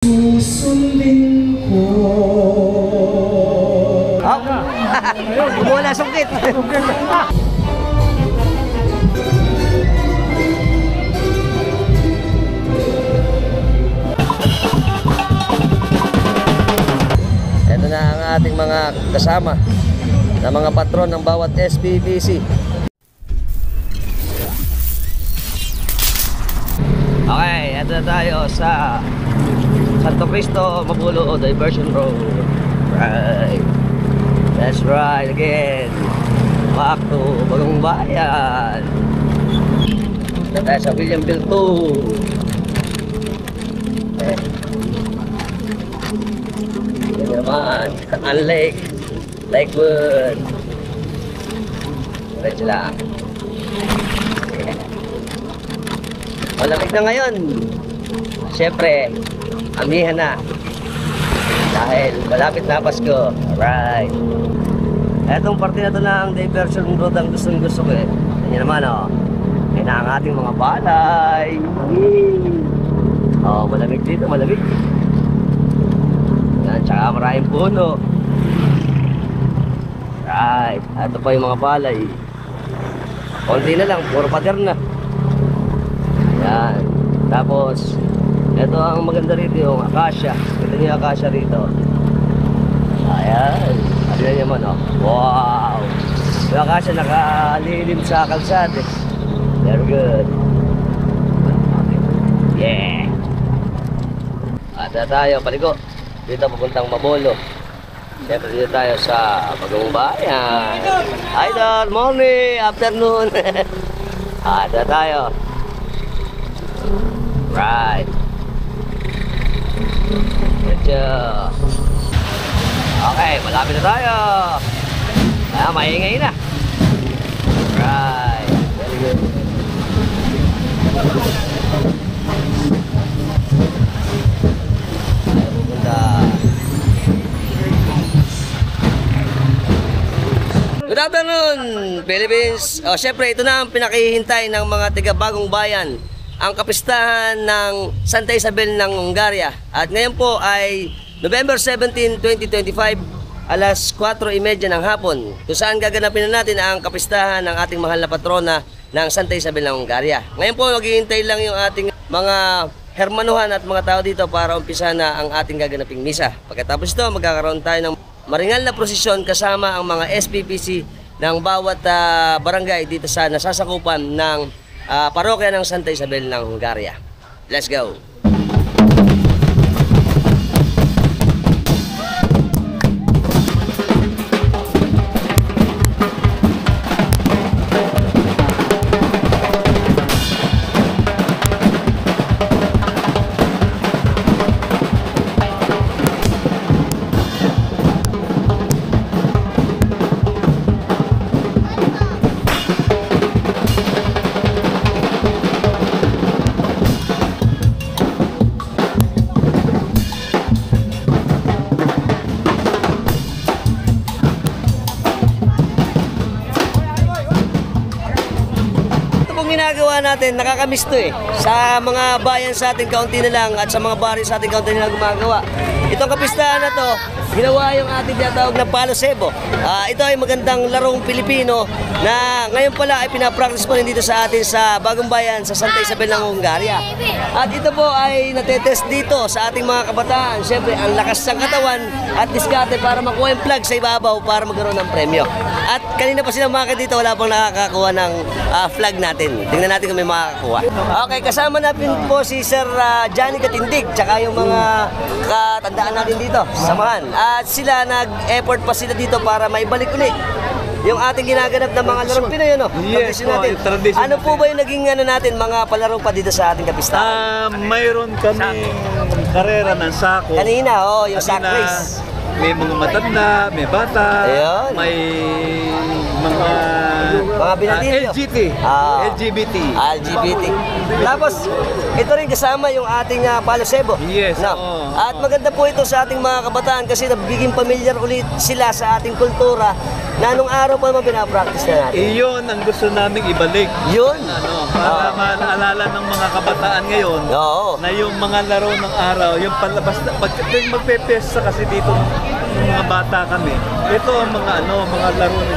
Susundin ko. Wala sungkit. Ito na ang ating mga kasama na mga patron ng bawat SPBC. Okay, ito na tayo sa Santo Cristo, Mabulo Diversion Road. Right. That's right again. Back to Bagong Bayan. Ito tayo sa Williamville 2. Okay. Yan naman, ang lake. Lakewood. Diretso lang. Okay. Malamig na ngayon. Siyempre, amihan na. Dahil malapit na Pasko. Alright. Etong parte na to ng diversion road ang gusto ko eh. Yan naman oh. Yan ang ating mga balay. Oh, malamig dito, malamig. Yan, tsaka maraming puno. Right. Ito pa yung mga balay. Konti na lang, puro pader na. Yan. Tapos, ito ang maganda rito yung acacia. Ito yung acacia rito. Ayan. Ayan naman oh. Wow. Yung acacia nakalilim sa kalsada eh. Very good. Yeah. At tayo, paligo. Dito papuntang Mabolo. Siyempre dito tayo sa Bagong Bayan. Idol, morning, afternoon. At tayo. Right. Medyo. Okay, malapit na tayo. Maingay na. Right. Very good. Tayo pupunta. Good afternoon, Philippines. O, syempre, ito na ang pinakihintay ng mga tiga Bagong Bayan. Ang kapistahan ng Santa Isabel ng Hungaria. At ngayon po ay November 17, 2025, alas 4:30 ng hapon, kung saan gaganapin na natin ang kapistahan ng ating mahal na patrona ng Santa Isabel ng Hungaria. Ngayon po, maghihintay lang yung ating mga hermanuhan at mga tao dito para umpisa na ang ating gaganaping misa. Pagkatapos ito, magkakaroon tayo ng maringal na prosesyon kasama ang mga SPPC ng bawat barangay dito sa nasasakupan ng parokya ng Santa Isabel ng Hungaria. Let's go! Ginagawa natin, nakakamiss to eh. Sa mga bayan sa ating kaunti na lang at sa mga bari sa ating kaunti na lang gumagawa. Itong kapistahan na to, ginawa yung ating tinatawag na Palo Sebo. Ito ay magandang larong Pilipino na ngayon pala ay pinapractice pa rin dito sa atin sa Bagong Bayan sa Santa Isabel ng Hungaria. At ito po ay natetest dito sa ating mga kabataan. Siyempre, ang lakas ng katawan at diskarte para makuha yung plug sa ibabaw para magkaroon ng premyo. At kanina pa sila umakit dito, wala pang nakakakuha ng flag natin. Tingnan natin kung may makakakuha. Okay, kasama natin po si Sir Johnny Katindig, tsaka yung mga katandaan natin dito, samahan. At sila nag-effort pa sila dito para maibalik ulit yung ating ginaganap ng mga larong Pinoy, ano? Yes, natin. Ano po ba yung naging natin, mga palaro pa dito sa ating kapistahan? Mayroon kaming karera ng sako. Kanina, yung sack race. May mga matanda, may bata, ayun. may mga binatilyo. LGBT. LGBT. Tapos, ito rin kasama yung ating Palo Sebo. Yes. No? At maganda po ito sa ating mga kabataan kasi nabiging pamilyar ulit sila sa ating kultura na nung araw pa naman pinapractice na natin. Iyon ang gusto naming ibalik. Yun. para maalala ng mga kabataan ngayon Oo. na yung mga laro ng araw, yung palabas na magpe-pesta kasi dito ng mga bata kami. Ito ang mga mga laro na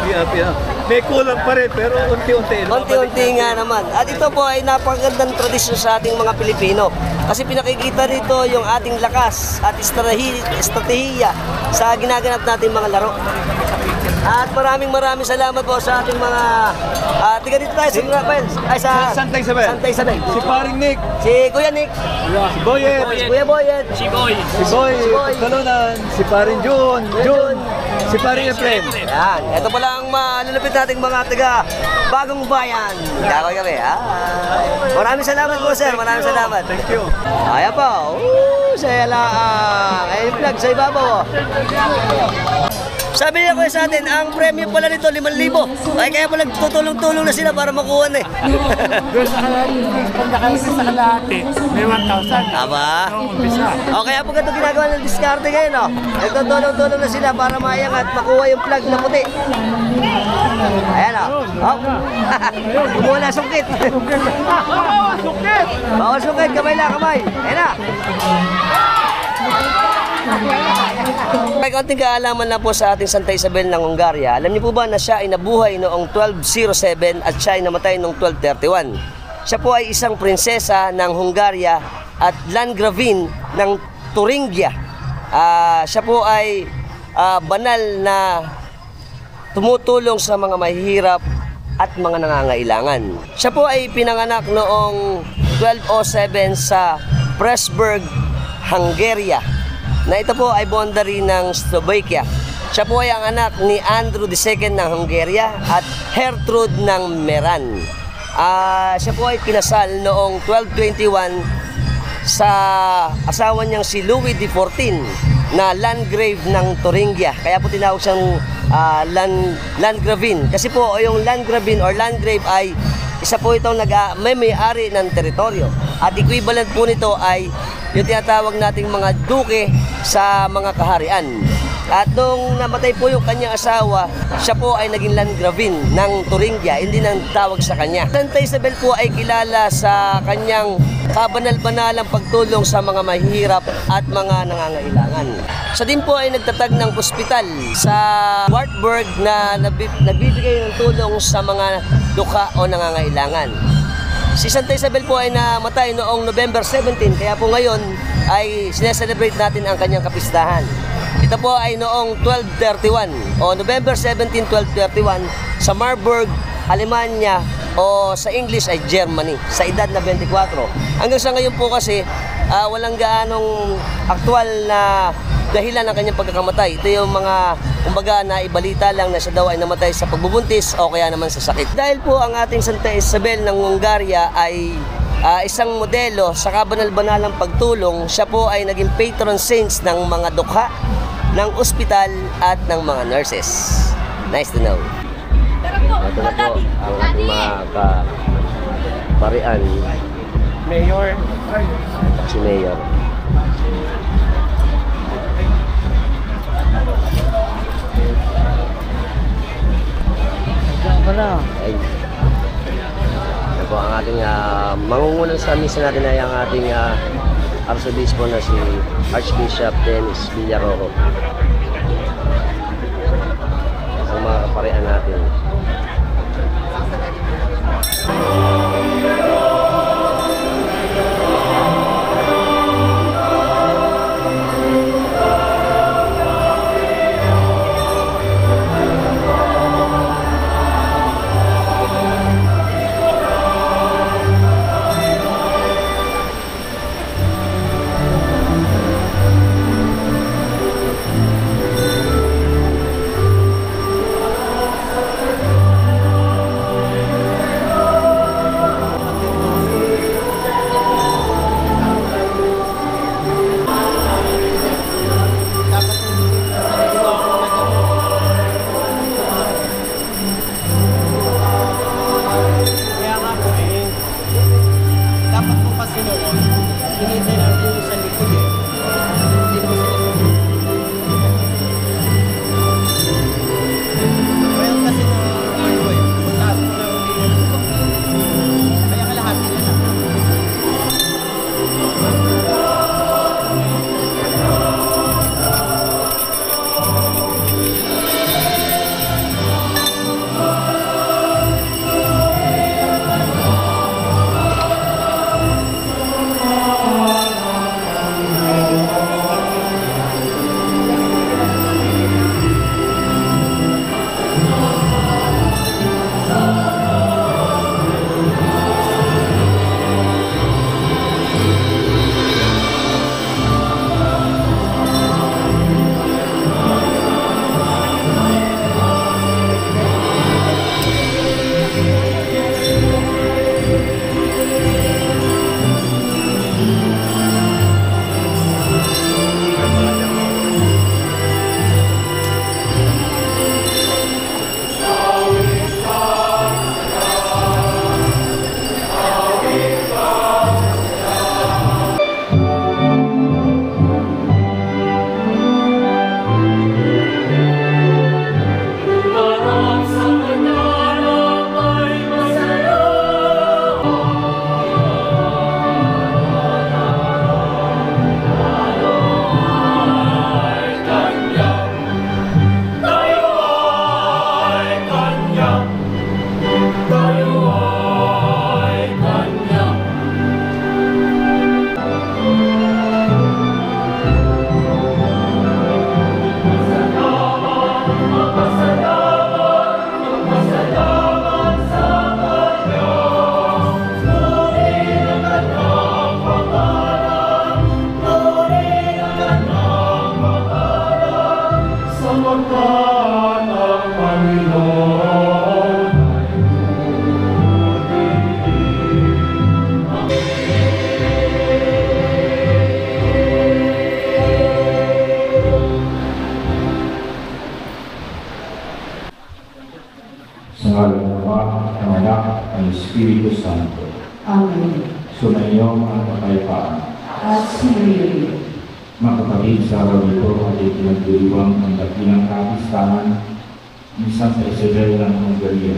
may kulang pa rin pero unti-unti. Unti-unti nga naman. At ito po ay napakagandang tradisyon sa ating mga Pilipino. Kasi pinakikita rito yung ating lakas at estratehiya sa ginaganap natin mga laro. At maraming salamat po sa ating mga tiga dito tayo sa Rafael. Ay sa Santa Isabel. Santa Isabel. Si Paring Nick, Si Kuya Nick, si Boyet, si Kuya Boyet, si Boy, Talunan, si Paring Jun, si Paring Efren. Yan. Ito pala ang malulupit nating mga taga Bagong Bayan. Kaway kami. Maraming salamat po sir. Maraming salamat. Thank you. Ayan po. Saya lang. Ay, vlog sa ibabaw. Sabi niya ko sa atin, ang premyo pala nito 5,000. Ay kaya pala tutulong-tulong na sila para makuha na eh. Doon sa kalahati, may 1,000. Aba? Umpisa. O kaya po ganito ginagawa ng diskarte ngayon, no? Nagtutulong-tulong na sila para maiangat makuha yung plug na puti. Ayan, o. Oh. Kumuha na sungkit. Bawal sungkit, kamay lang, kamay. Ayan na. May konting kaalaman lang po sa ating Santa Isabel ng Hungaria. Alam niyo po ba na siya ay nabuhay noong 1207 at siya ay namatay noong 1231? Siya po ay isang prinsesa ng Hungaria at Landgravine ng Thuringia. Siya po ay banal na tumutulong sa mga mahihirap at mga nangangailangan. Siya po ay pinanganak noong 1207 sa Pressburg, Hungary, na ito po ay boundary ng Slovakia. Siya po ay ang anak ni Andrew II ng Hungary at Gertrude ng Meran. Siya po ay kinasal noong 1221 sa asawa niyang si Louis XIV na Landgrave ng Thuringia. Kaya po tinawag siyang Landgravine. Kasi po yung Landgravine or Landgrave ay isa po itong may-ari ng teritoryo. At equivalent po nito ay yung tinatawag nating mga duke sa mga kaharian. At nung namatay po yung kanyang asawa, siya po ay naging Landgravine ng Thuringia, hindi nang tawag sa kanya. Santa Isabel po ay kilala sa kanyang kabanal-banalang pagtulong sa mga mahihirap at mga nangangailangan. Siya din po ay nagtatag ng ospital sa Wartburg na nagbibigay ng tulong sa mga dukha o nangangailangan. Si Santa Isabel po ay namatay noong November 17, kaya po ngayon ay sineselebrate natin ang kanyang kapistahan. Ito po ay noong 1231 o November 17, 1231 sa Marburg, Alemanya o sa English ay Germany sa edad na 24. Hanggang sa ngayon po kasi walang gaanong aktual na dahilan ng kanyang pagkakamatay. Ito yung mga kumbaga na ibalita lang na siya daw ay namatay sa pagbubuntis o kaya naman sa sakit. Dahil po ang ating Santa Isabel ng Hungaria ay isang modelo sa kabanal-banalang pagtulong, siya po ay naging patron saints ng mga dukha, ng ospital at ng mga nurses. Nice to know. Ito na po ang ating mga kaparian. Mayor. Si Mayor. Ay. Yan po ang ating mangungunan sa misa natin ay ang ating Arsobispo na si Archbishop Dennis Villarrojo. Ang mga kaparian natin. Espiritu Santo. Amen. Sumayo ang kapayapaan. At sumili. Mga kapatid, sa araw nito ay pinagdiriwang ang dakilang kapistahan ni Santa Isabel ng Hunggaria.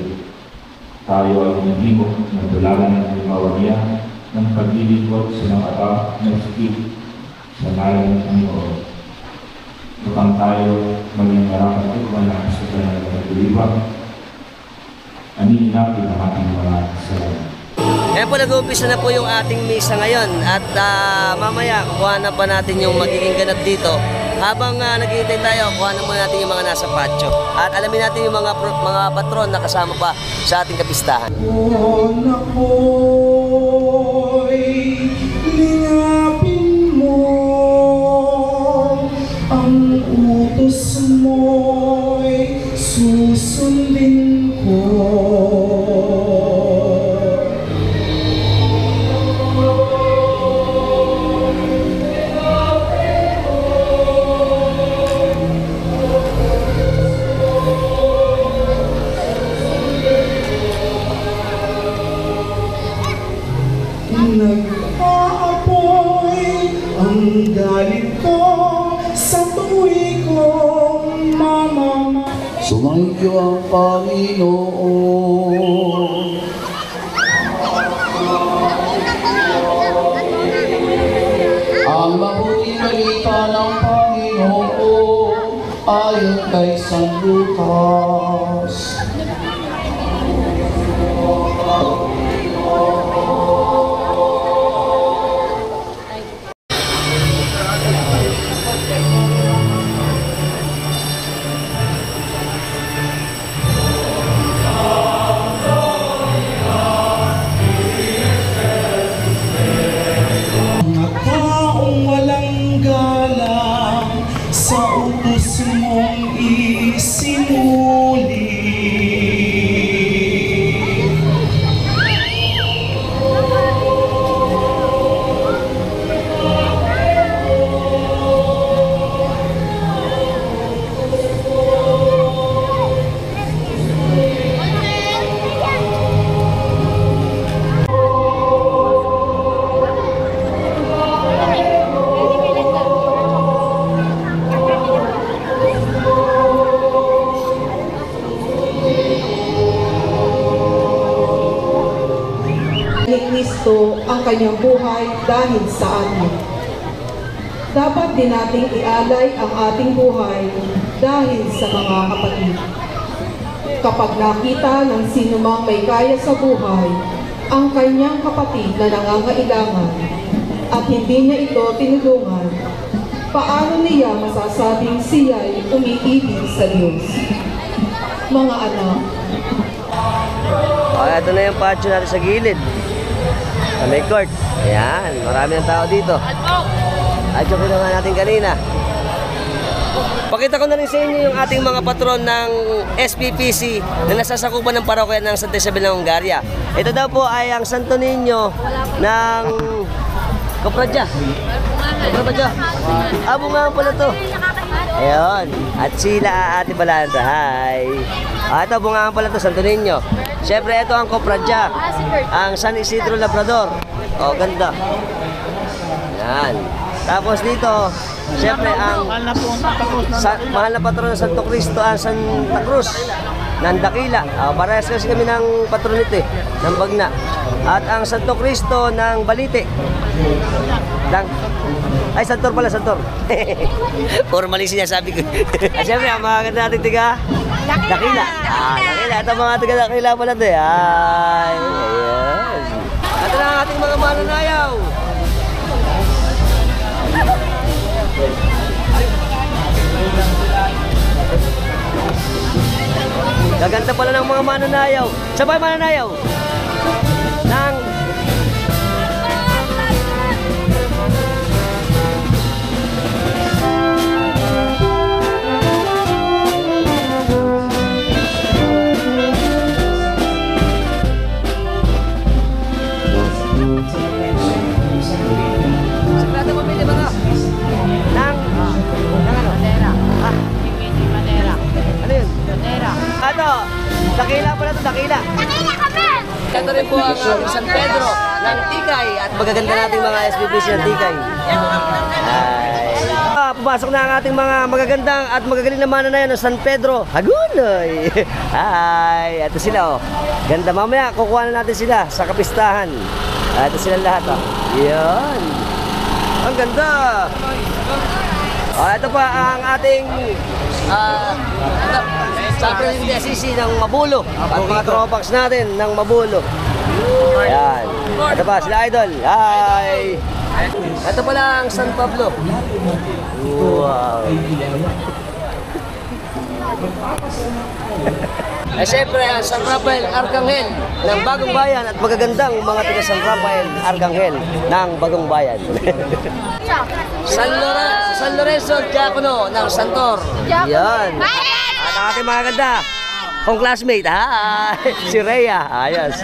Tayo ay hinahimok na dularan ng halimbawa niya ng paglilingkod sa mga anak na sikip sa ngalan ng Panginoon. Upang tayo maging marapat at malang sa kanyang pagdiriwang, aminin natin ang ating mga kasalanan. Kaya po nag-uumpisa na po yung ating misa ngayon at mamaya kuha na pa natin yung magiging ganap dito. Habang naghihintay tayo, kuha na muna natin yung mga nasa patio. At alamin natin yung mga patron na kasama pa sa ating kapistahan. Ako'y lingapin mo, ang utos mo'y susundin ko. Nag-aapoy ang galit ko sa tuwi kong mama. Sumainyo ang Panginoon. Ang mabuting balita ng Panginoon ayon kay San Lucas. Mga taong walang galang sa utos mong isinuli. Ni Kristo ang kanyang buhay dahil sa atin. Dapat din nating ialay ang ating buhay dahil sa mga kapatid. Kapag nakita ng sinumang may kaya sa buhay ang kanyang kapatid na nangangailangan at hindi niya ito tinulungan, paano niya masasabing siya'y umiibig sa Diyos? Mga anak, Okay, ito na yung patio natin sa gilid. Sa may court. Ayan, marami ng tao dito. At yung kinuha natin kanina. Pakita ko na rin sa inyo yung ating mga patron ng SPPC na nasasakupan ng parokya ng Santa Isabel ng Hunggaria. Ito daw po ay ang Santo Niño ng Kopradya. Kopradya. Bunga pala to. Ayun. At sila Ate Balanda. Hi. Ito bunga pala to, Santo Niño. Siyempre ito ang Kopradya. Ang San Isidro Labrador. Oh, ganda. Yan. Tapos dito, siyempre ang mahal na patron ng Santo Cristo, ang Santa Cruz ng Dakila. Parehas kasi kami ng patron nito eh, ng Bagna. At ang Santo Cristo ng Balite. Ay, Santor pala, Santor. Puro mali sinasabi ko. At siyempre, ang mga ganda natin tiga Dakila. Dakila. Ito mga tiga Dakila pala ito eh. Ay, ayan. Ito na ang ating mga mananayaw. Gaganda pala ng mga mananayaw. Sabay mananayaw. Nang Sagrada Pamilya ba ka? Nang ano? Madera. Madera. Ano yun? Madera. Dakila pala ito, Dakila. Dakila kami! ito rin po ang ating San Pedro ng Tikay at magaganda nating mga SPPC ng Tikay. Pumasok na ang ating mga magagandang at magagaling na mananayan ng San Pedro, Hagonoy. Hi! Ito sila, oh. Ganda. Mamaya, kukuha na natin sila sa kapistahan. Ito sila lahat, oh. Yan. Ang ganda. Ito pa ang ating sa PSCC ng Mabulo. Ang mga tropax natin ng Mabulo. Ayan. Ito pa, sila Idol. Hi! Ito pala ang San Pablo. Wow! Siyempre, ang San Rafael Arcangel ng Bagong Bayan at magagandang mga taga San Rafael Arcangel ng Bagong Bayan. San Lorenzo Diacono ng Santor. Yan. At ang ating mga ganda, kong classmate, si Rhea. Ayos.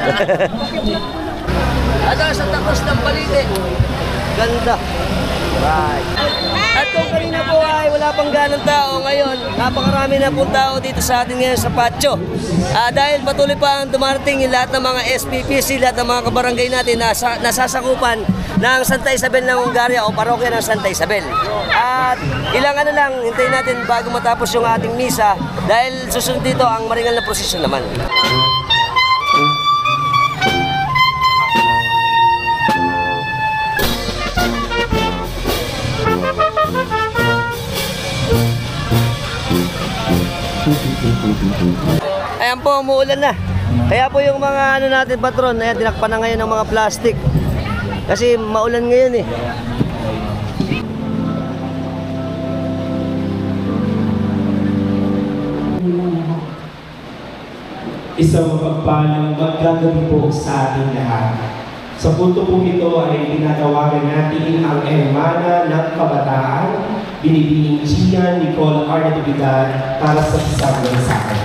At ang Santa Cruz ng Balite. Ganda. Right. At kung kanina po ay wala pang ganang tao, ngayon napakarami na po tao dito sa atin ngayon sa patio. Dahil patuloy pa ang dumarating yung lahat ng mga SPPC, lahat ng mga kabarangay natin na nasasakupan ng Santa Isabel ng Hungaria o parokya ng Santa Isabel. At ilang lang, hintayin natin bago matapos yung ating misa dahil susunod dito ang maringal na prosesyon naman. Ayan po, umuulan na. Kaya po yung mga natin patron, ayan, tinakpan na ngayon ng mga plastic. Kasi maulan ngayon eh. Isang mapagpalang maggagabi po sa ating lahat. Sa punto po ito ay tinatawagan natin ang Hermana ng Kabataan, Binibining Gia Nicole R. Natividad para sa isang mensahe.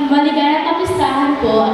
Maligayang kapistahan po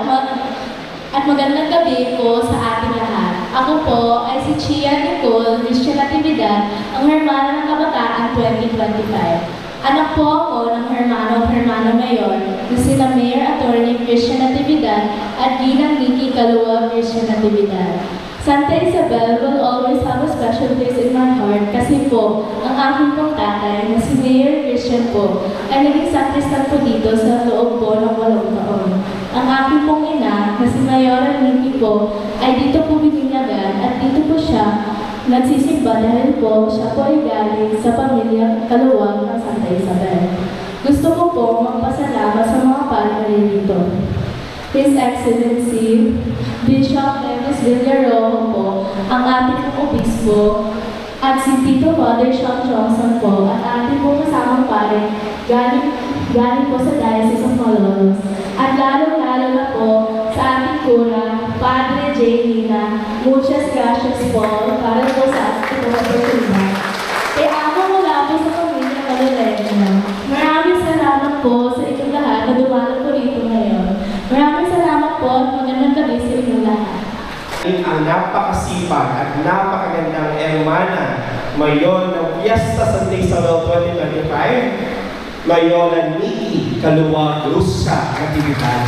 at magandang gabi po sa ating lahat. Ako po ay si Gia Nicole Christian Natividad, ang Hermana ng Kabataan 2025. Anak po ako ng Hermano Mayor na sila Mayor Attorney Christian Natividad at Ginang Nikki Kalua Christian Natividad. Santa Isabel will always have a special place in my heart kasi po, ang aking pong tatay na si Mayor Christian po ay naging sakristan po dito sa loob po ng 8 taon. Ang aking pong ina na si Mayor Nikki po ay dito po binilyagan at dito po siya nagsisimba dahil po siya po ay galing sa pamilya Kaluwag ng Santa Isabel. Gusto ko po magpasalamat sa mga padre dito. His Excellency, Bishop Dennis Villarojo po, ang ating obispo, at si Tito Father Sean Johnson po, at ating po kasamang pare, galing po sa Diocese of Malolos. At lalo-lalo na po sa ating kura, Padre J. Lina, muchas gracias po para po sa ating oportunidad. Kaya ako mula po sa pamilya Kalorena. Maraming salamat po sa inyong lahat na dumalo po rito ngayon. Maraming salamat po at magandang gabi sa inyong lahat. Ang napakasipag at napakagandang Hermana Mayor ng Fiesta Santa Isabel 2025, Mayoran Nikki Kalua Rusa Natividad.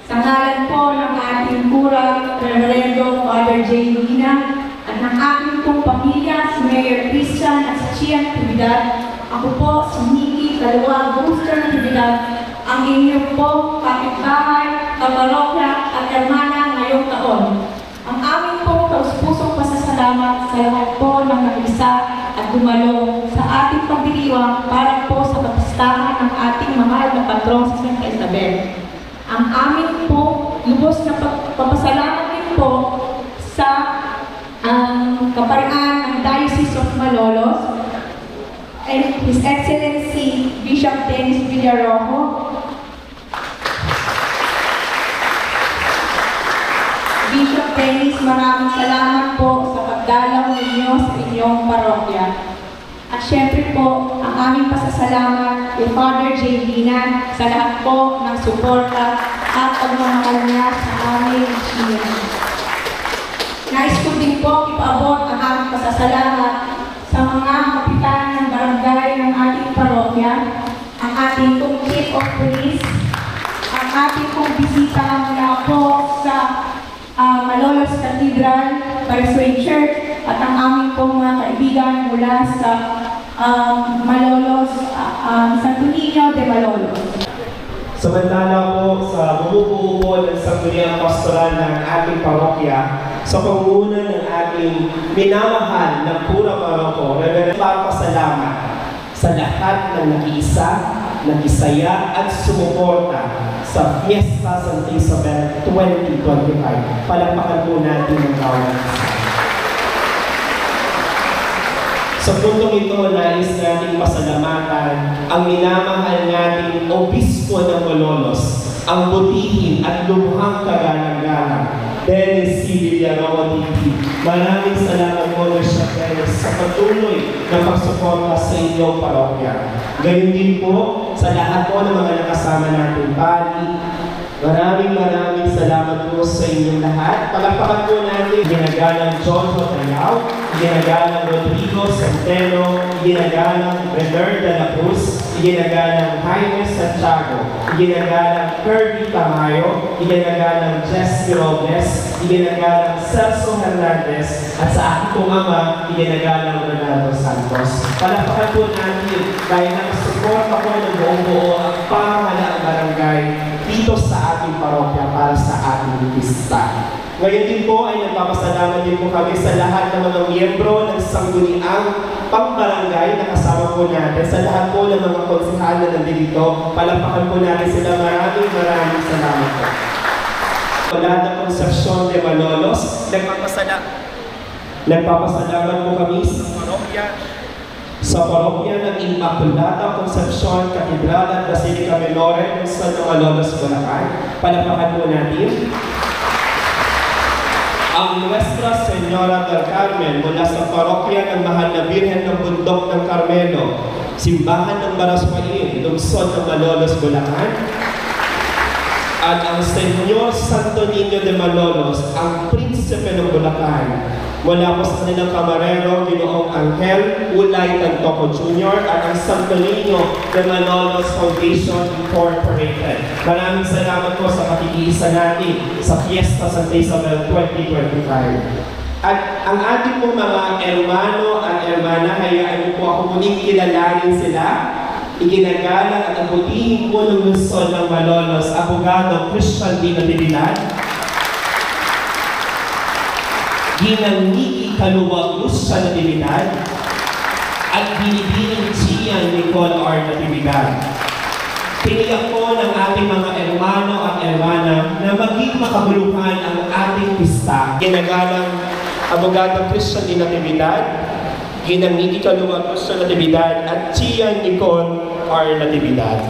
Sa ngalan po ng ating kura, Reverendo Father J. Lina, at ng aking pong pamilya, si Mayor Christian at si Chia Natividad, ako po si Nikki Kalua Rusa Natividad, ang inyong po kapitbahay, kaparokya at hermana ngayong taon. Ang aming pong taus-pusong pasasalamat sa lahat po ng nag-isa at dumalo sa ating pagdiriwang para po sa kapistahan ng ating mahal na patron sa Santa Isabel. Ang aming po lubos na pagpapasalamat din po sa kaparian ng Diocese of Malolos and His Excellency Bishop Dennis Villarojo. Bishop Dennis, maraming salamat po sa pagdalaw ninyo sa inyong parokya. At syempre po, ang aming pasasalamat kay Father J. Lina sa lahat po ng suporta at pagmamahal niya sa aming Chian. Nais ko din po ipaabot ang aming pasasalamat sa mga kapitan ng barangay ng ating parokya, ang ating pong Chief of Police, ang ating pong bisita mula po sa Malolos Cathedral, Persuade Church, at ang aming pong mga kaibigan mula sa Malolos, Santo Niño de Malolos. Samantala po sa bumubuo po ng sangguniang pastoral ng ating parokya, sa panguna ng ating minamahal ng pura paroko, nagpapasalamat sa lahat ng nakiisa, nakisaya at sumuporta sa Fiesta Santa Isabel 2025. Palakpakan po natin ang bawat isa. Sa puntong ito, nais nating pasalamatan ang minamahal nating Obispo ng Malolos, ang butihin at lubhang kagalang-galang, Dennis C. Villaroma TV. Maraming salamat po, Bishop Dennis, sa patuloy na pagsuporta sa inyong parokya. Gayun din po sa lahat po ng mga nakasama nating pari. Maraming salamat po sa inyong lahat. Palakpakan po natin ginagalang Jojo Tayaw, ginagalang Rodrigo Centeno, ginagalang Bernard de la Cruz, ginagalang Jaime Santiago, ginagalang Kirby Tamayo, ginagalang Jess Robles, ginagalang Celso Hernandez, at sa aking pong ama, ginagalang Ronaldo Santos. Palakpakan po natin dahil nakasupport ako ng buong-buo ang pamahalaang barangay dito sa ating parokya para sa ating pista. Ngayon din po ay nagpapasalamat din po kami sa lahat ng mga miyembro ng sangguniang pambarangay na kasama po natin, sa lahat po ng mga konsehal na nandito. Palampakan po natin sila. Maraming salamat po. Wala na Concepcion de Malolos, nagpapasalamat po kami sa parokya ng Immaculata Concepcion Cathedral at Basilica Menore ng San Malolos, Bulacan. Palampakan po natin ang Nuestra Señora del Carmen mula sa parokya ng Mahal na Birhen ng Bundok ng Carmelo, Simbahan ng Baraspain, Lungsod ng Malolos, Bulacan, at ang Señor Santo Niño de Malolos, ang Prinsipe ng Bulacan, mula po sa kanilang kamarero, Ginoong Angel Ulay Tantoco Jr. at ang Santo Niño de Malolos Foundation Incorporated. Maraming salamat po sa pakikiisa natin sa Fiesta Santa Isabel 2025. At ang ating pong mga hermano at hermana, hayaan niyo po ako muling kilalanin sila. Iginagalang at abutihin po ng lungsod ng Malolos, Abogado Christian D. Natividad, Ginang Nikki Kaluwag Luz sa Natividad, at Binibining Chian Nicole R. Natividad. Tiniyak po ng ating mga hermano at hermana na maging makabuluhan ang ating pista. Ginagalang Abogado Christian D. Natividad, Ginang Nikki Kaluwag Luz sa Natividad, at Chian Nicole R. Natividad.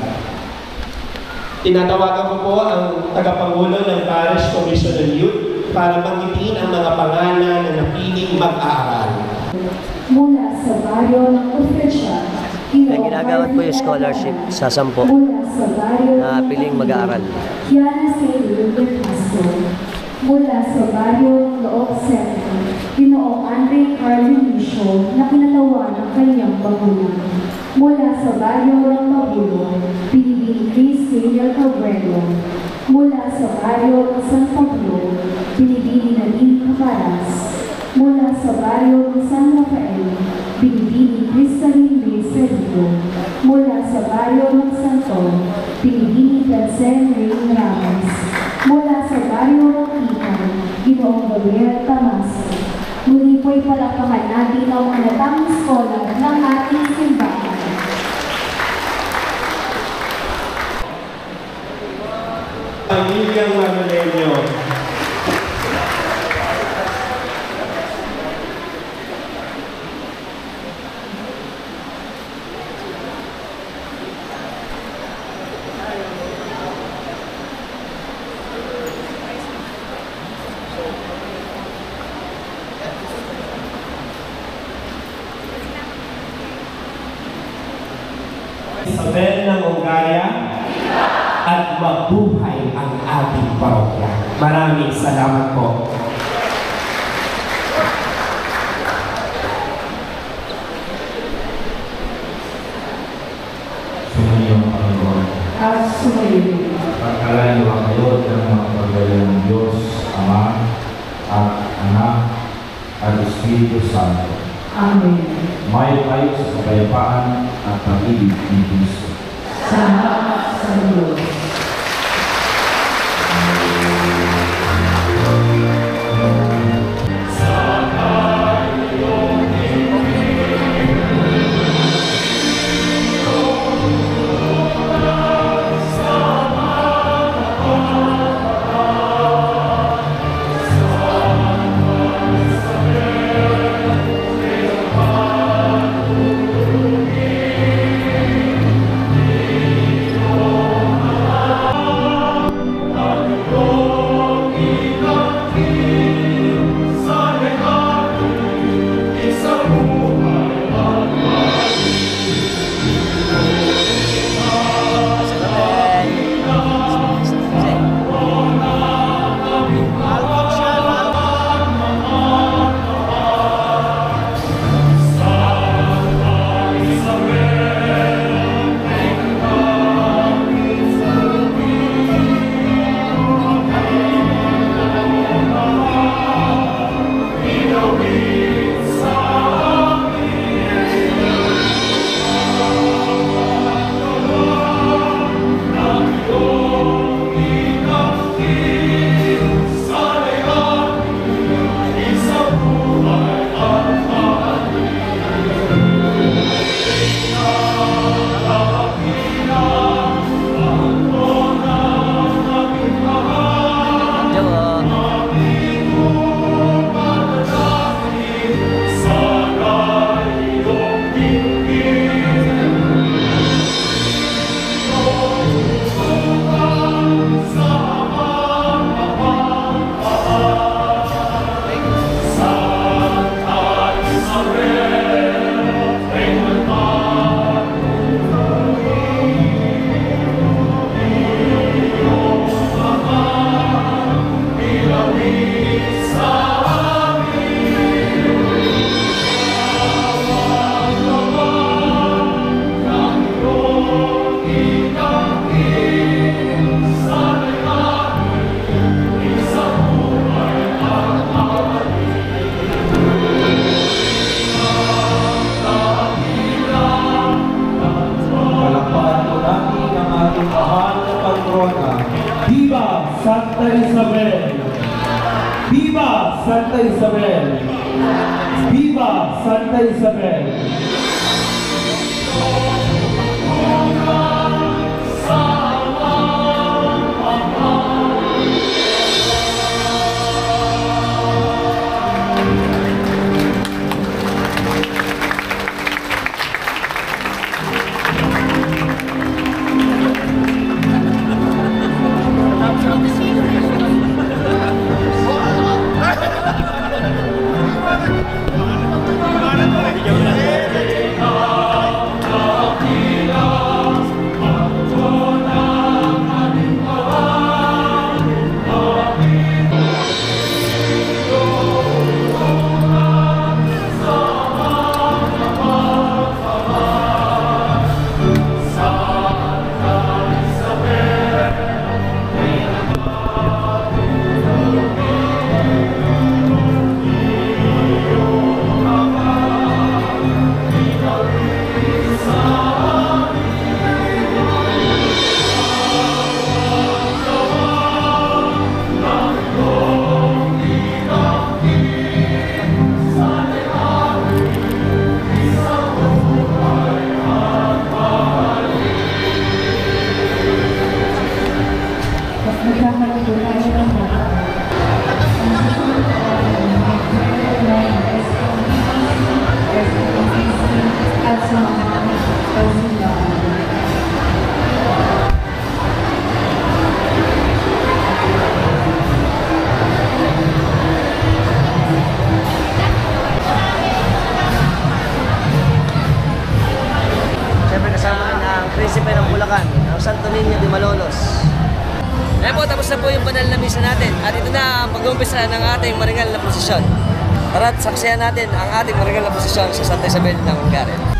Tinatawagan ko po ang tagapangulo ng Parish Commission on Youth para banggitin ang mga pangalan na napiling mag-aaral. Mula sa baryo ng Official, Ginagawat po yung scholarship sa 10 mula sa baryo na piling mag-aaral. Kiana Sailor de Castro. Mula sa baryo ng Loob Centro, Ginoong Andre Carlin Misho na kinatawa ng kanyang bagunan. Mula sa baryo ng Magulo, Binibini Chris Gabriel Cabrero. Mula sa baryo ng San Pablo, Binibini Nadine Caparas. Mula sa baryo ng San Rafael, Binibini Cristalin Ray Cerrito. Mula sa baryo ng Santon, Binibini Persen Ray Ramos. Mula sa baryo ng Ikan, Ginoong Gabriel Tamas. Muli po'y palakpakan natin ang mga natanging scholar ng ating simbahan. Pamilyang Manuelio. Isabel ng Ongaya. at mabuhay ang ating parokya. Maraming salamat po. Sumayon ang Panginoon. At sumayin. Pagkalayo kayo ng mga pagdala ng Diyos, Ama, at Anak, at Espiritu Santo. Amen. Mayo kayo sa kapayapaan at pag-ibig ni Cristo. Salamat sa Diyos. Santa Isabel! Viva Santa Isabel! Viva Santa Isabel! Siyempre kasama ang Prinsipe ng Bulacan, ang Santo Niño de Malolos. Kaya po, tapos na po yung banal na misa natin. At ito na ang pag-uumpisa ng ating maringal na prosesyon. Tara't saksiyan natin ang ating maringal na prosesyon sa Santa Isabel ng Hungary.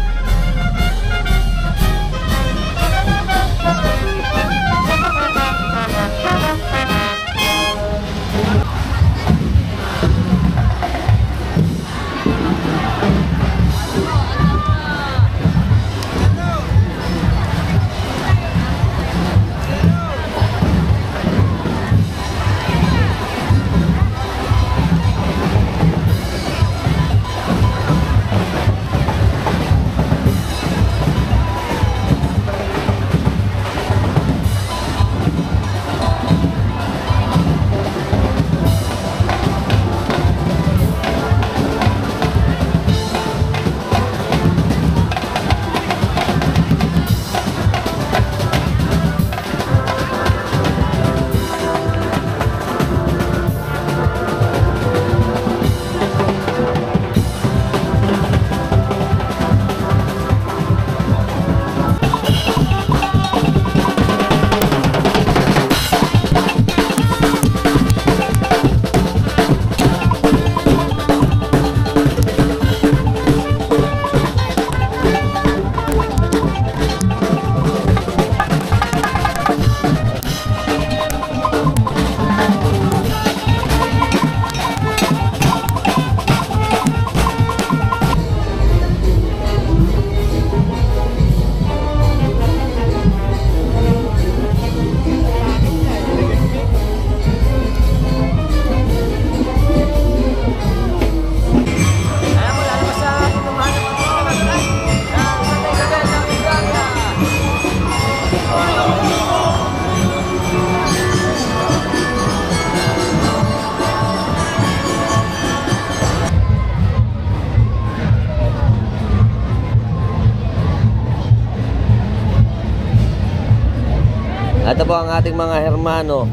Ito po ang ating mga hermano.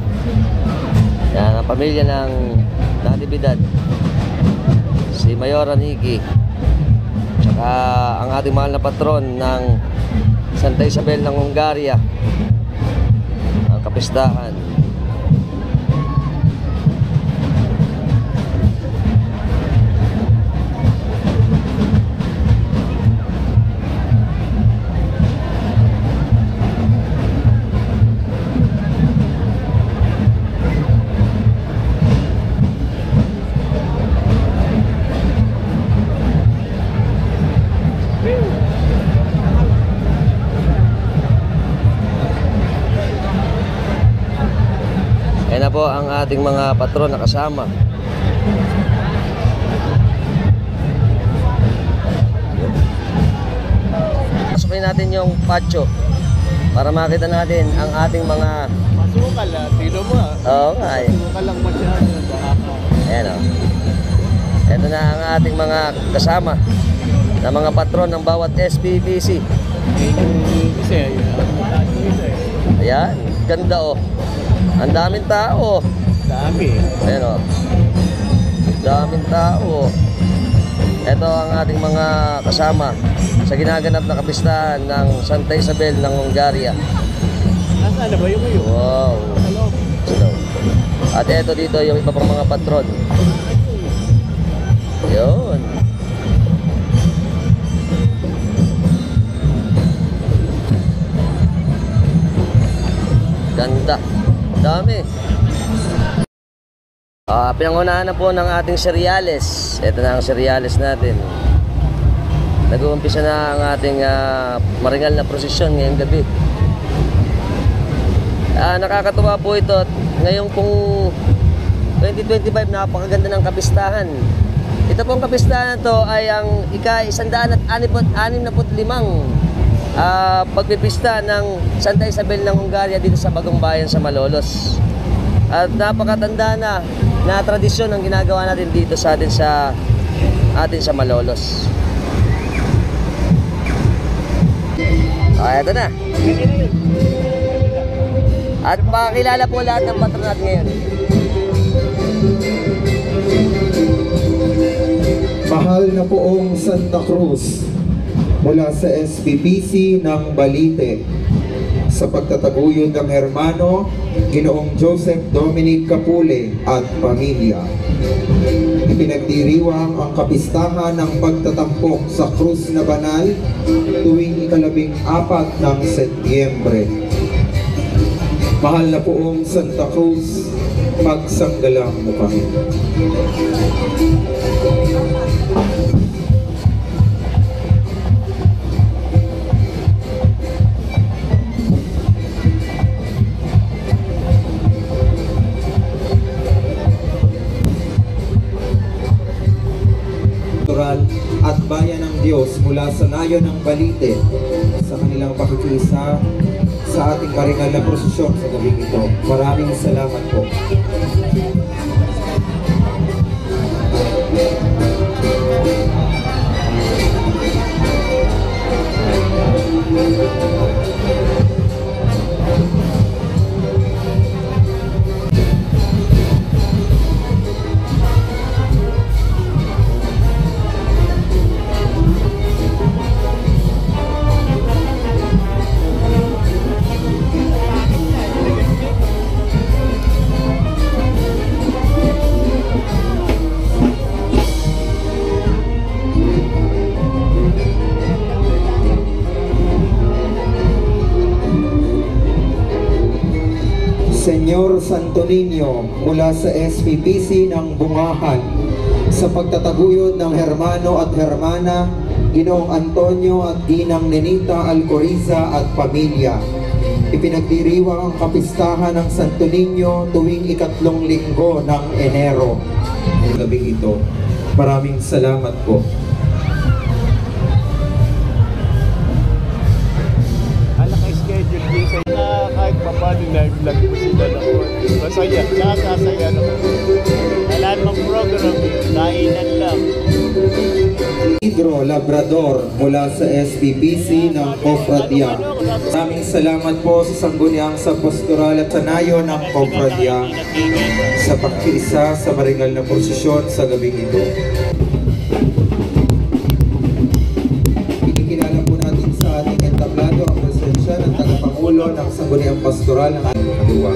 Yan, ang pamilya ng Natividad. Si Mayora Nikki. Tsaka ang ating mahal na patron ng Santa Isabel ng Hungary. Ang kapistahan. Yan na po ang ating mga patron na kasama. Pasukin natin yung patio para makita natin ang ating mga... Masukal ah, tino mo ah. Oo nga eh. Masukal lang masyado. Ayan o. Ito na ang ating mga kasama na mga patron ng bawat SPBC. Ayan, ganda o. Ang daming tao. Dami. Ayan o. Daming tao. Ito ang ating mga kasama sa ginaganap na kapistahan ng Santa Isabel ng Hungary. Nasaan na ba yung iyo? Wow. Hello. At ito dito yung iba pang mga patron. Yun. Ganda. Dami. Pinangunahan na po ng ating seryales. Ito na ang seryales natin. Nag-uumpisa na ang ating maringal na prosesyon ngayong gabi. Nakakatuwa po ito. Ngayong pong 2025, napakaganda ng kapistahan. Ito pong kapistahan na to ay ang ika-165 pagpipista ng Santa Isabel ng Hungary dito sa Bagong Bayan sa Malolos. At napakatanda na tradisyon ang ginagawa natin dito sa atin sa Malolos. Ito na. At pakilala po lahat ng patron natin ngayon. Mahal na poong Santa Cruz mula sa SPBC ng Balite. sa pagtataguyod ng hermano, Ginoong Joseph Dominic Capule at pamilya. Ipinagdiriwang ang kapistahan ng pagtatampok sa krus na banal tuwing ika-14 ng Setyembre. Mahal na poong Santa Cruz, magsanggalang mo kami. At bayan ng Diyos mula sa layo ng Balite sa kanilang pakikiisa sa ating maringal na prosesyon sa gabing ito. Maraming salamat po. Senyor Santo Niño mula sa SPPC ng Bungahan sa pagtataguyod ng hermano at hermana Ginoong Antonio at Ginang Nenita Alcoriza at pamilya. Ipinagdiriwang ang kapistahan ng Santo Niño tuwing ikatlong linggo ng Enero. Gabing ito. Maraming salamat po. Schedule din sa na kahit paano na-vlog mo sila na masaya, tsaka sasaya naman. Wala namang program, kainan lang. Pedro Labrador mula sa SPPC ng Cofradia. Maraming salamat po sa sangguniang sa pastoral at sanayo ng Cofradia sa pagkiisa sa maringal na prosesyon sa gabing ito. Ikikilala po natin sa ating entablado ang presensya ng tagapangulo ng sangguniang pastoral ng ating kaluwa.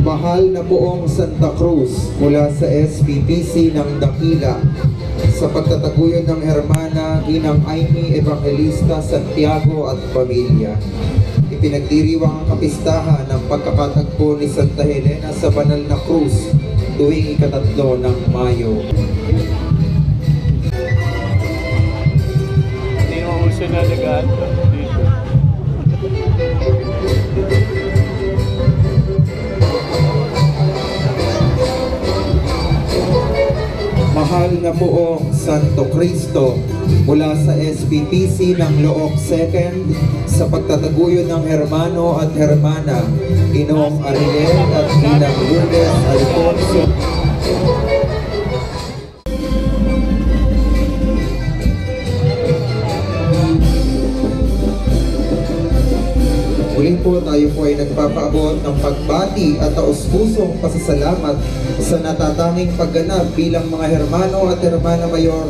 Mahal na poong Santa Cruz mula sa SPPC ng Dakila sa pagtataguyod ng hermana Ginang Aimee Evangelista Santiago at pamilya. Ipinagdiriwang ang kapistahan ng pagkakatagpo ni Santa Helena sa Banal na Cruz tuwing ika-3 ng Mayo. Hindi mo uso na nag-aat dito. Mahal na poong Santo Cristo mula sa SPPC ng Looc 2nd sa pagtataguyod ng hermano at hermana Ginoong Ariel at Ginang Lourdes Alfonso. Muli po tayo po ay nagpapaabot ng pagbati at taos-pusong pasasalamat sa natatanging pagganap bilang mga hermano at hermana mayor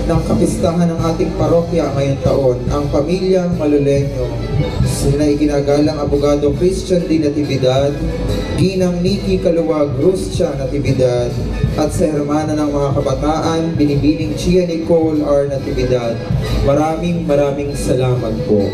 ng kapistahan ng ating parokya ngayong taon, ang pamilyang Maluleño. Sila ay ginagalang Abogado Christian D. Natividad, Ginang Nikki Kaluwag Rustia Natividad, at sa hermana ng mga kabataan, Binibining Chia Nicole R. Natividad. Maraming salamat po.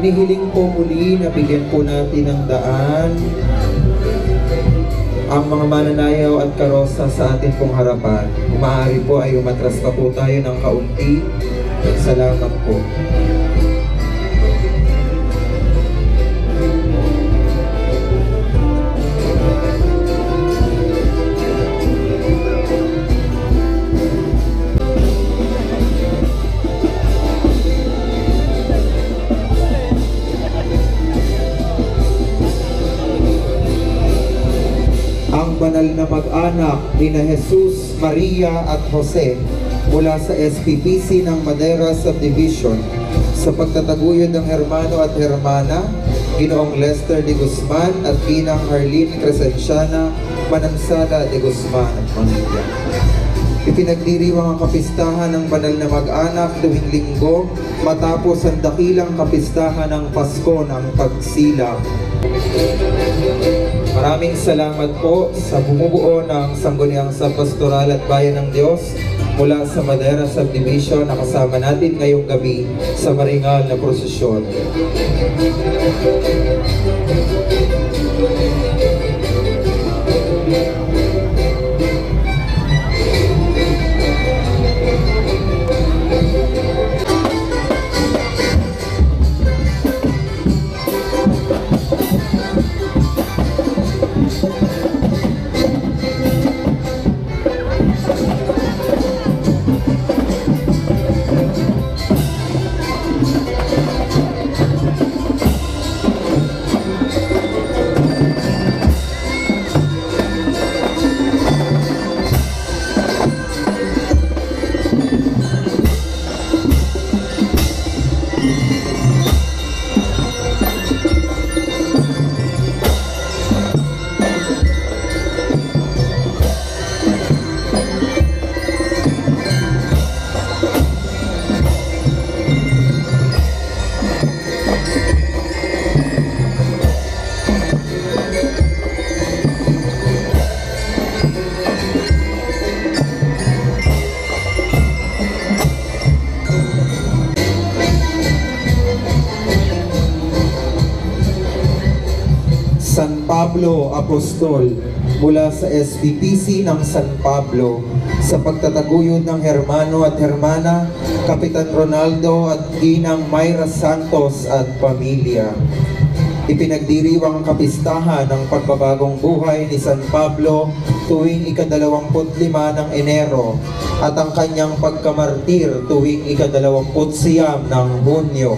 Hinihiling po muli na bigyan po natin ng daan ang mga mananayaw at karosa sa atin pong harapan. Kung maaari po ay umatras pa po tayo ng kaunti. Salamat po. Ang banal na mag-anak ni na Jesus, Maria at Jose mula sa SPPC ng Madera Subdivision sa pagtataguyod ng hermano at hermana, Ginoong Lester de Guzman at Ginang Arlene Crescenciana Manansala de Guzman at pamilya. Ipinagdiriwang ang kapistahan ng banal na mag-anak tuwing linggo matapos ang dakilang kapistahan ng Pasko ng Pagsilang. Maraming salamat po sa bumubuo ng Sangguniang sa Pastoral at Bayan ng Diyos mula sa Madera Subdivision na kasama natin ngayong gabi sa maringal na prosesyon. San Pablo Apostol mula sa SPPC ng San Pablo sa pagtataguyod ng hermano at hermana, Kapitan Ronaldo at Ginang Mayra Santos at pamilya. Ipinagdiriwang ang kapistahan ng pagbabagong buhay ni San Pablo tuwing ika-25 ng Enero at ang kanyang pagkamartir tuwing ika-29 ng Hunyo.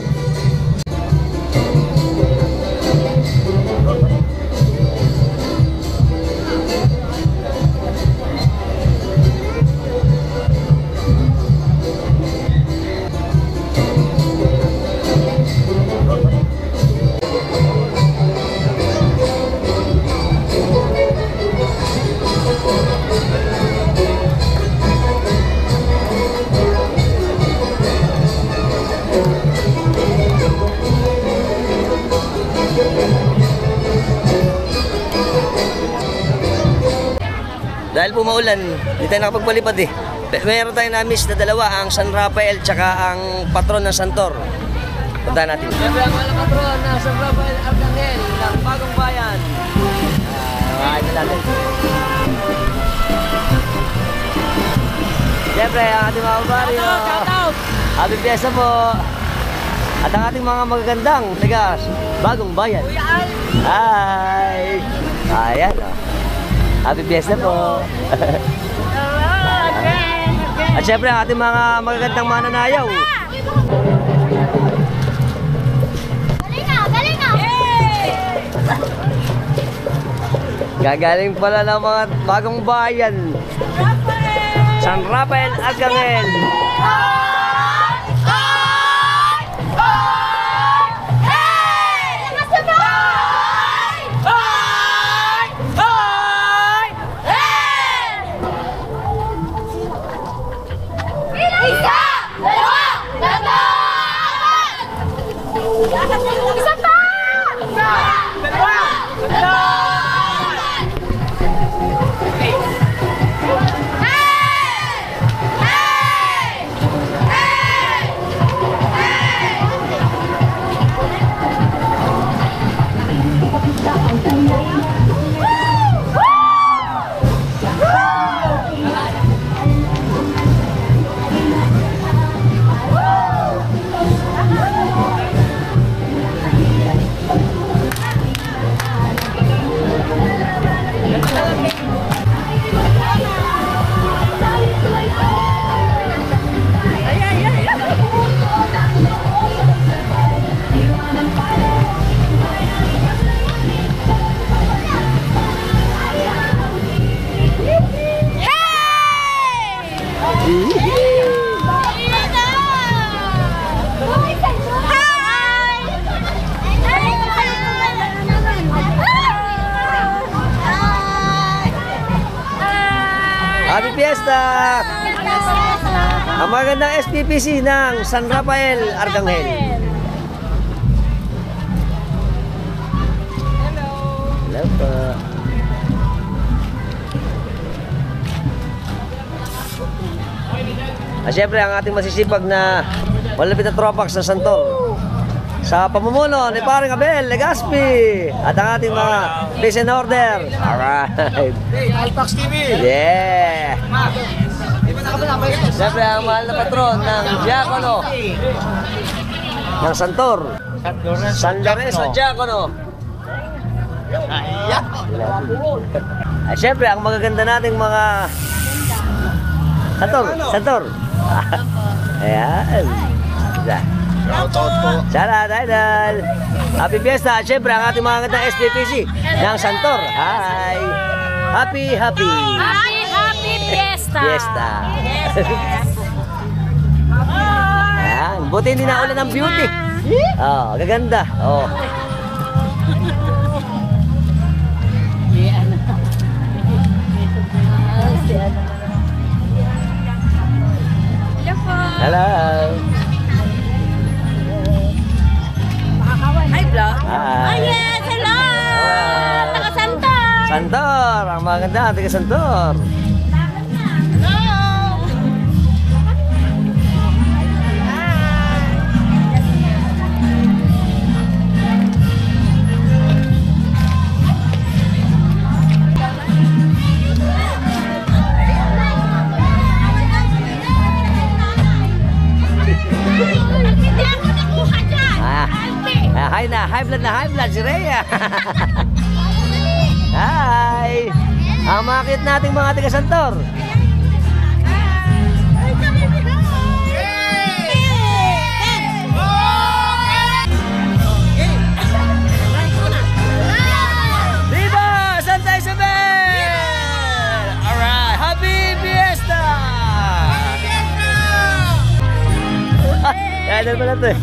Dahil po maulan, hindi tayo nakapagpalipad eh. Meron tayong na-miss na dalawa, ang San Rafael tsaka ang patron ng Santor. Punta natin. Siyempre ang walang patron ng San Rafael Arcangel ng Bagong Bayan. Makakita natin. Siyempre ang ating mga baryo. Happy Fiesta po. At ang ating mga magagandang taga Bagong Bayan. Hi! Ayan o. Happy Fiesta po. At syempre ang ating mga magagandang mananayaw. Galing na! Gagaling pala ng mga Bagong Bayan. San Rafael Arcangel. Fiesta! Ang magandang SPPC ng San Rafael, Arcangel. Hello po. Siyempre, ang ating masisipag na malapit na tropax sa Santor. Sa pamumuno ni Paring Abel Legaspi at ang ating mga place and order. Alright. Alpax TV! Yeah! Siyempre, ang mahal na patron ng Diakono ng Santor. San Lorenzo Diakono. Siyempre, ang magaganda nating mga Santor. Ayan. Shoutout po. Shout idol. Happy Fiesta. At syempre, ang ating mga gandang SPPC ng Santor. Hi. Happy Fiesta! Fiesta. Ayan. Buti hindi na ulan ng beauty. Oh, gaganda. Oh. Hello. Hi, vlog. Hi. Yes, hello! Taga Santor! Santor. Ang maganda. Taga Santor. High blood si Rhea. Hi. Ang makit nating mga taga Santor. Viva Santa Isabel! Alright, happy Fiesta! Yan pala to eh.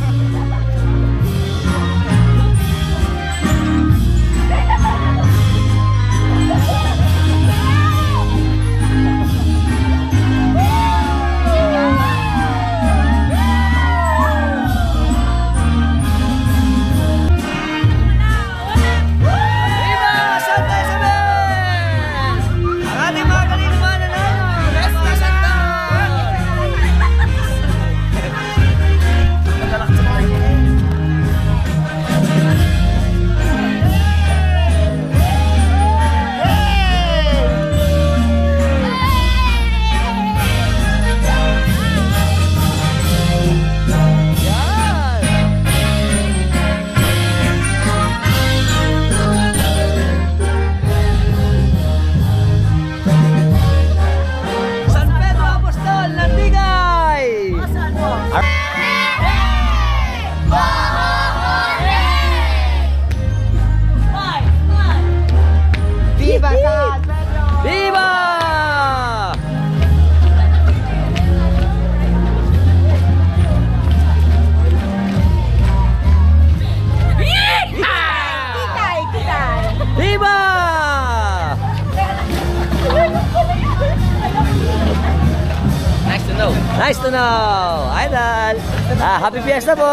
Nice to know! Idol! Happy Fiesta po!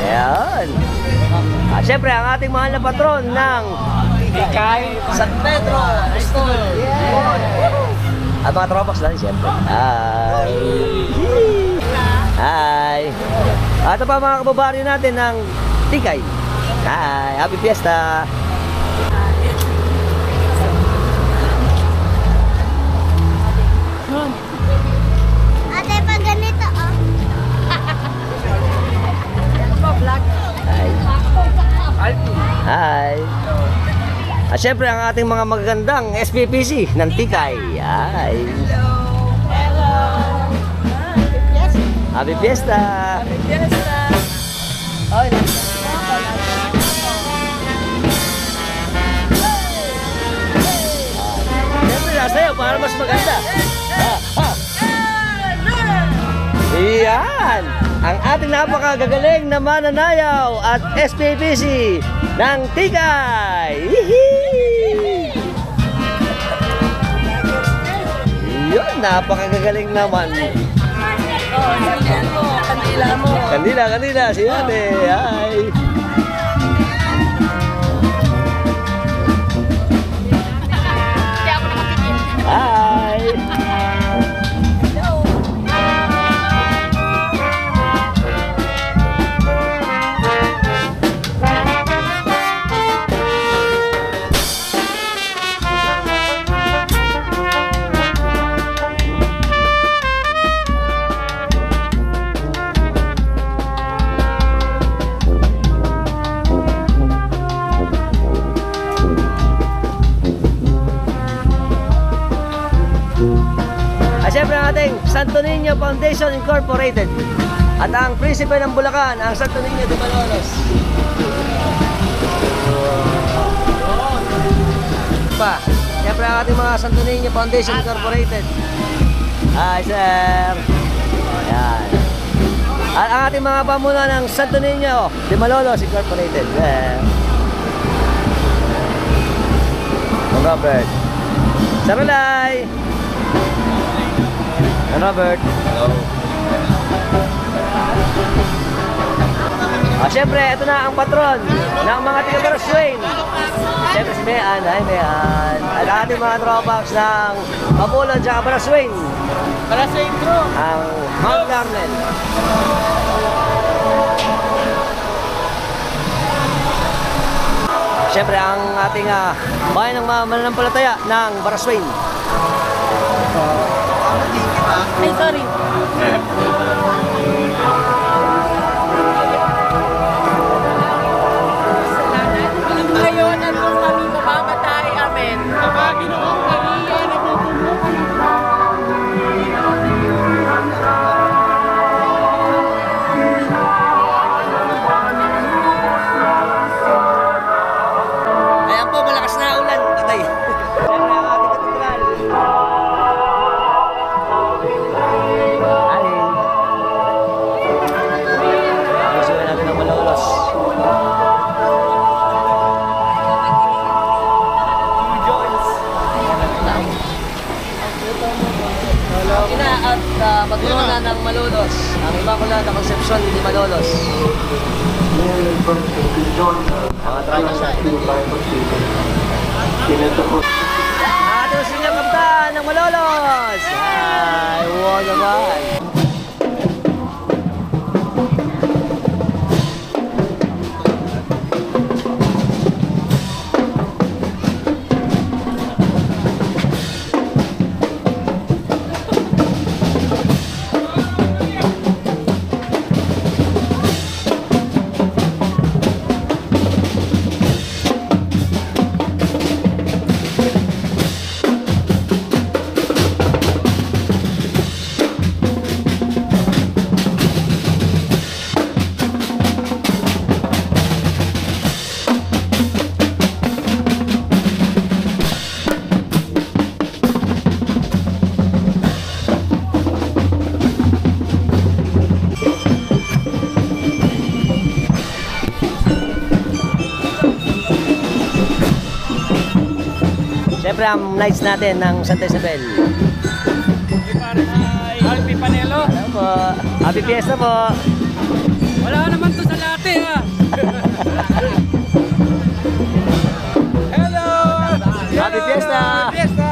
Ayan! Siyempre, ang ating mahal na patron ng San Pedro Apostol! At mga tropax lang, siyempre. Hi! Hi! At ito pa mga kababaryo natin ng Tikay. Hi! Happy Fiesta! Ate, pag ganito, oh. Hi! Hi! At syempre ang ating mga magagandang SPPC ng Tikay. Hi! Hello! Happy Fiesta! Happy Fiesta! Oy! Siyempre nasayaw para mas maganda. Iyan! Ang ating napakagagaling na mananayaw at SPPC ng Tikay! Ayun, napakagagaling naman. Oh, yan mo, kandila mo. Kandila, si ate. Hi. Hi. Siyempre ang ating Santo Niño Foundation Incorporated at ang prinsipe ng Bulacan, ang Santo Niño de Malolos. Pa, siyempre ang ating mga Santo Niño Foundation Incorporated. Hi sir. Ayan. At ang ating mga pamuno ng Santo Niño de Malolos Incorporated. Robert. Sarulay. Robert. Hello. Siyempre, ito na ang patron ng mga taga-Baraswain. Siyempre si Mean. Hi, Mean. At ating mga tropax ng Pabulan at Baraswain. Baraswain Crew. Ang Mount Carmel. Siyempre, ang ating bayan ng mananampalataya ng Baraswain. Ay, sorry. Ngayon, ano kami mamamatay, amen. Paginoong Maria, Ayan po, malakas na ulan. Patay. Siyempre, ang ating katedral. Gusto natin ng Malolos. Ina at magmuna ng Malolos. Ang Immaculada Concepcion de Malolos. Mga tropa siya. Ating sinyang kapitan ng Malolos. Ay, wow naman. Siyempre ang nights natin ng Santa Isabel. Alpi Panelo. Hello po. Happy Fiesta po. Wala naman to sa latte ha. Hello. Happy Fiesta. Fiesta.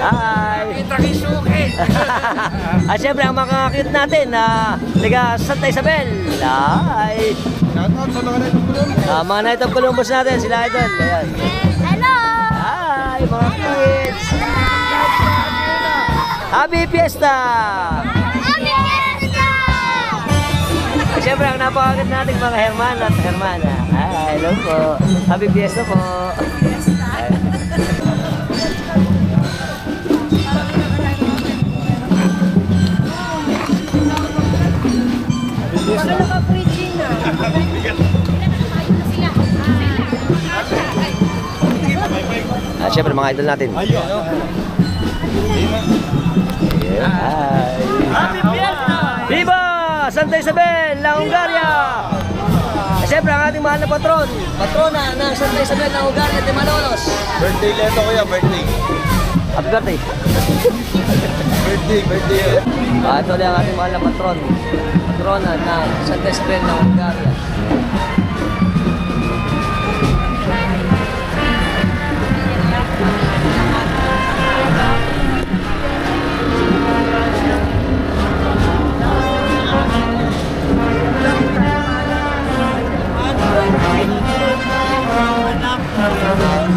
Hi. At siyempre ang mga cute natin na taga Santa Isabel. Hi. Mga Night of Columbus natin, sila idol. Ayan. Hello! Hi, mga kids! Happy Fiesta! Happy Fiesta! At siyempre ang napakagad nating mga hermano at hermana. Hi, hello po. Happy Fiesta po. Siyempre mga idol natin. Ayun. Yeah. Hi. Happy Fiesta! Viva Santa Isabel, La Hungaria! Siyempre ang ating mahal na patron, patrona ng Santa Isabel, La Hungaria de Malolos. Birthday leto kuya, birthday. Happy birthday. Birthday. Ito na ang ating mahal na patrona ng Santa Isabel ng Hungaria.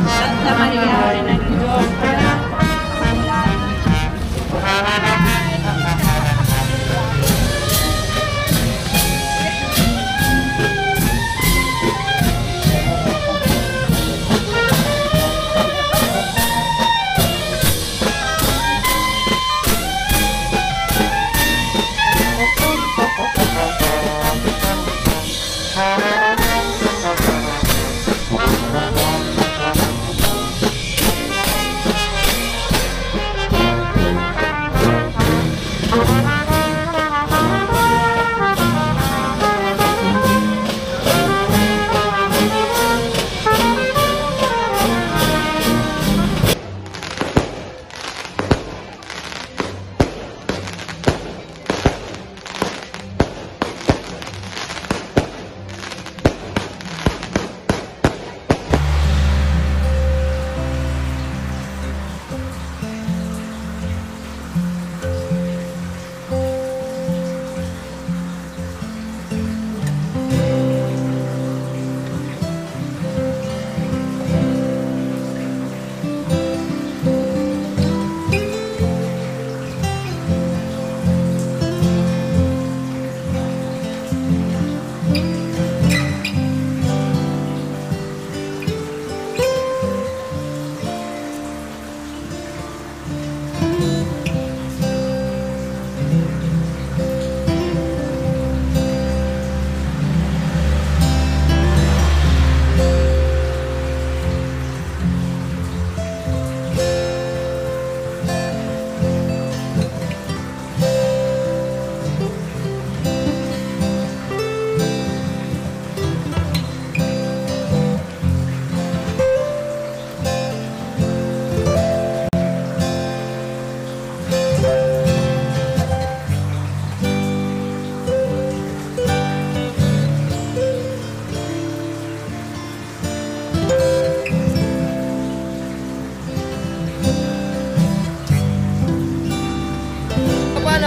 Santa Maria ng Diyos.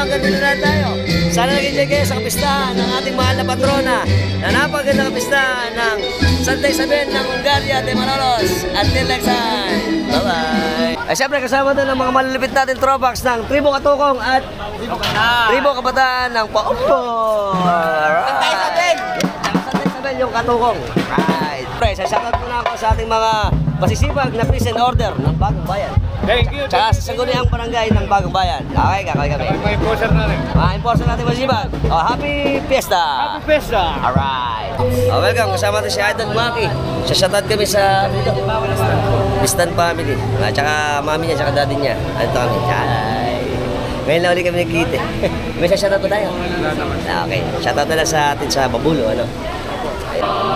Hanggang dito na tayo. Sana nag-enjoy kayo sa kapistahan ng ating mahal na patrona na napagandang kapistahan ng Santa Isabel ng Hungaria de Manolos. Until next time. Bye-bye. Ay siyempre kasama doon ang mga malulupit natin throwbacks ng Tribo Katukong at Tribo Kabataan ng Paumpo. Santa Isabel! Santa Isabel yung Katukong. Right. Pre, sasakot muna ako sa ating mga masisipag na peace and order ng Bagong Bayan. Thank you. Tsaka sa Sangguniang Barangay ng Bagong Bayan. Okay, kakay kami. May enforcer na rin. Enforcer natin masipag. Oh, happy Fiesta! Happy Fiesta! Alright. Welcome, kasama natin si Idol Maki. Shoutout kami sa Pistan family. Tsaka mami niya, tsaka daddy niya. Ito kami. Hi. Ngayon na ulit kami nagkita. May shoutout pa tayo? Okay. Shoutout na lang sa atin sa Babulo. Ano?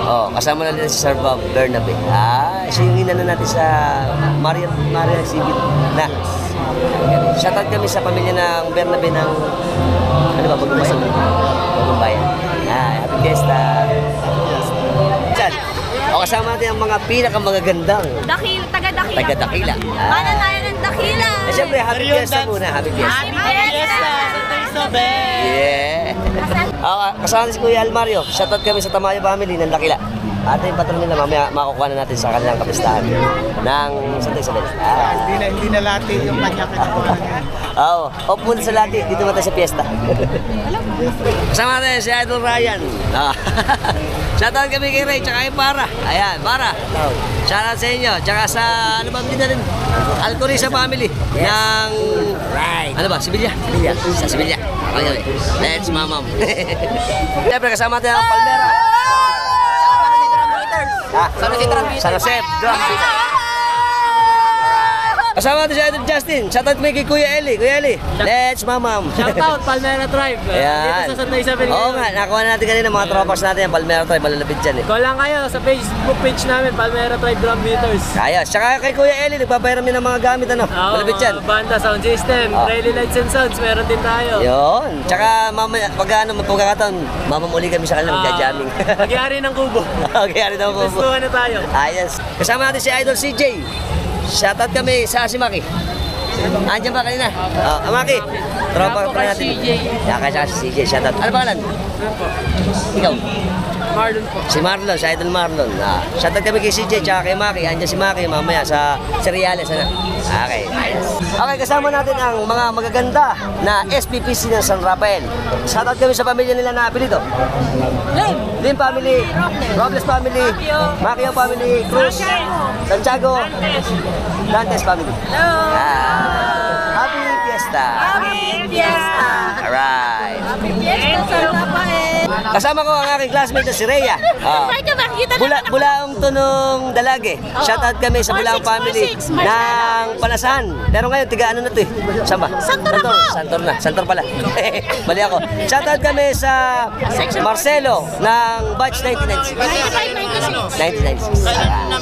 Oh, kasama na din si Sir Bob Bernabe. Siya yung inano natin sa Maria Exhibit na. Shoutout kami sa pamilya ng Bernabe ng ano ba, Bagong Bayan? Bagong Bayan. Happy Fiesta. Diyan. O, kasama natin ang mga pinakamagagandang Taga-Dakila. taga-Dakila. Mananayan ng Dakila. Siyempre, Happy Fiesta muna. Happy Fiesta. Happy Fiesta! Santa Isabel! Yeah. Kasama si Kuya Almario. Shoutout kami sa Tamayo family ng Dakila. At yung patron nila, mamaya makukuha na natin sa kanilang kapistahan ng Santa Isabel. Hindi na lati yung kanya kinukuha niya. Oo. O punta sa lati. Dito natin sa piyesta. Kasama natin si Idol Ryan. Shoutout kami kay Ray, tsaka kay Para. Ayan, Para. Shoutout sa inyo. Tsaka sa, ano ba, din na rin, Alcoriza family ng, ano ba, Sibilya? Sa Sibilya. Okay. Let's mamam. Siyempre, kasama natin ang Palmera. San Jose Drum Beaters. Alright. Kasama natin si Idol Justin. Shoutout mo kay Kuya Eli. Kuya Eli, let's mamam. Shoutout, Palmera Tribe. Ayan. Dito sa Santa Isabel. Oo nga, nakakuha na natin kanina mga tropas natin. Palmera Tribe, malalapit dyan eh. Call lang kayo sa Facebook page namin, Palmera Tribe Drum Beaters. Ayos. Tsaka kay Kuya Eli, nagpapahiram niya ng mga gamit ano. Malapit dyan. Banda, sound system, Rally Lights and Sounds, meron din tayo. Yun. Tsaka mamaya, pag ano, pagkakataon, mamamuli kami sa kanila, magja-jamming. Magyari ng kubo. Magyari ng kubo. Gusto na tayo. Ayos. Kasama natin si Idol CJ. Shoutout kami sa si Maki. Andiyan ba kanina? Maki. Tropa pa natin. Yaka siya si CJ. Shoutout. Ano pangalan? Ikaw? Marlon po. Si Marlon, si Idol Marlon. Shoutout kami kay CJ tsaka kay Maki. Andiyan si Maki mamaya sa Cereales. Okay, ayos. Okay, kasama natin ang mga magaganda na SPPC ng San Rafael. Shoutout kami sa pamilya nila na apelyido. Lim family, Robles family, Macchio family, Cruz, Santiago, Dantes family. Happy Fiesta! Happy Fiesta! Alright. Happy Fiesta, San Rafael! Kasama ko ang aking classmate na si Rhea. Bulaong Tunong Dalage. Shoutout kami sa Bulaong family ng Panasan. Pero ngayon, tiga ano na ito eh. Saan ba? Santor na. Santor pala. Bali ako. Shoutout kami sa Marcelo ng batch 1996.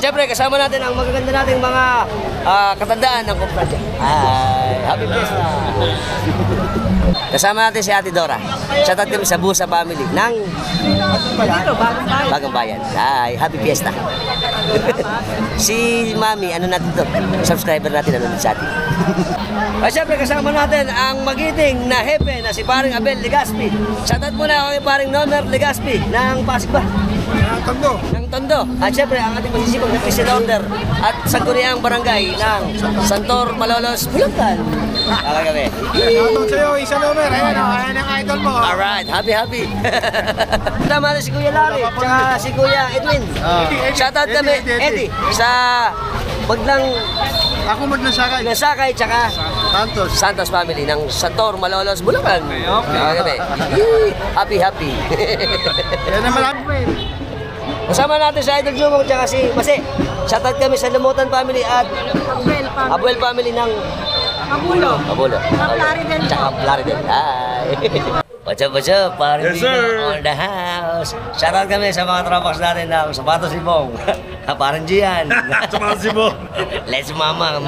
Siyempre, kasama natin ang magaganda nating mga katandaan ng Kumpraja. Happy Fiesta! Kasama natin si Ate Dora. Shoutout kami sa Busa family ng Bagong Bayan. Happy Fiesta. Si Mami, ano natin to? Subscriber natin, ano sa atin. Siyempre, kasama natin ang magiting na hepe na si paring Abel Legaspi. Shoutout muna ako kay paring Nomer Legaspi ng Pasig ba? Ng Tondo. At siyempre, ang ating masisipag na Christian Order at Sangguniang Barangay ng Santor, Malolos, Bulacan. Okay kami. Shoutout sa'yo, isa Nomer. Ayan ang idol mo. Alright, happy. Tama na si Kuya Larry, tsaka si Kuya Edwin. Shoutout kami, Eddie, sa Baglang... Ako Maglasakay. Maglasakay, tsaka Santos family ng Santor, Malolos, Bulacan. Okay. Happy. Yan ang malapit pa eh. Kasama natin sa Idol Jumong tsaka si Mase. Shoutout kami sa Lumutan family at Abuel family ng Abulo. Tsaka Plaridel. What's up? Parang on the house. Shoutout kami sa mga tropas natin ng Sapatos ni Bong. Parang Gian. Sapatos ni Bong. Let's mamam.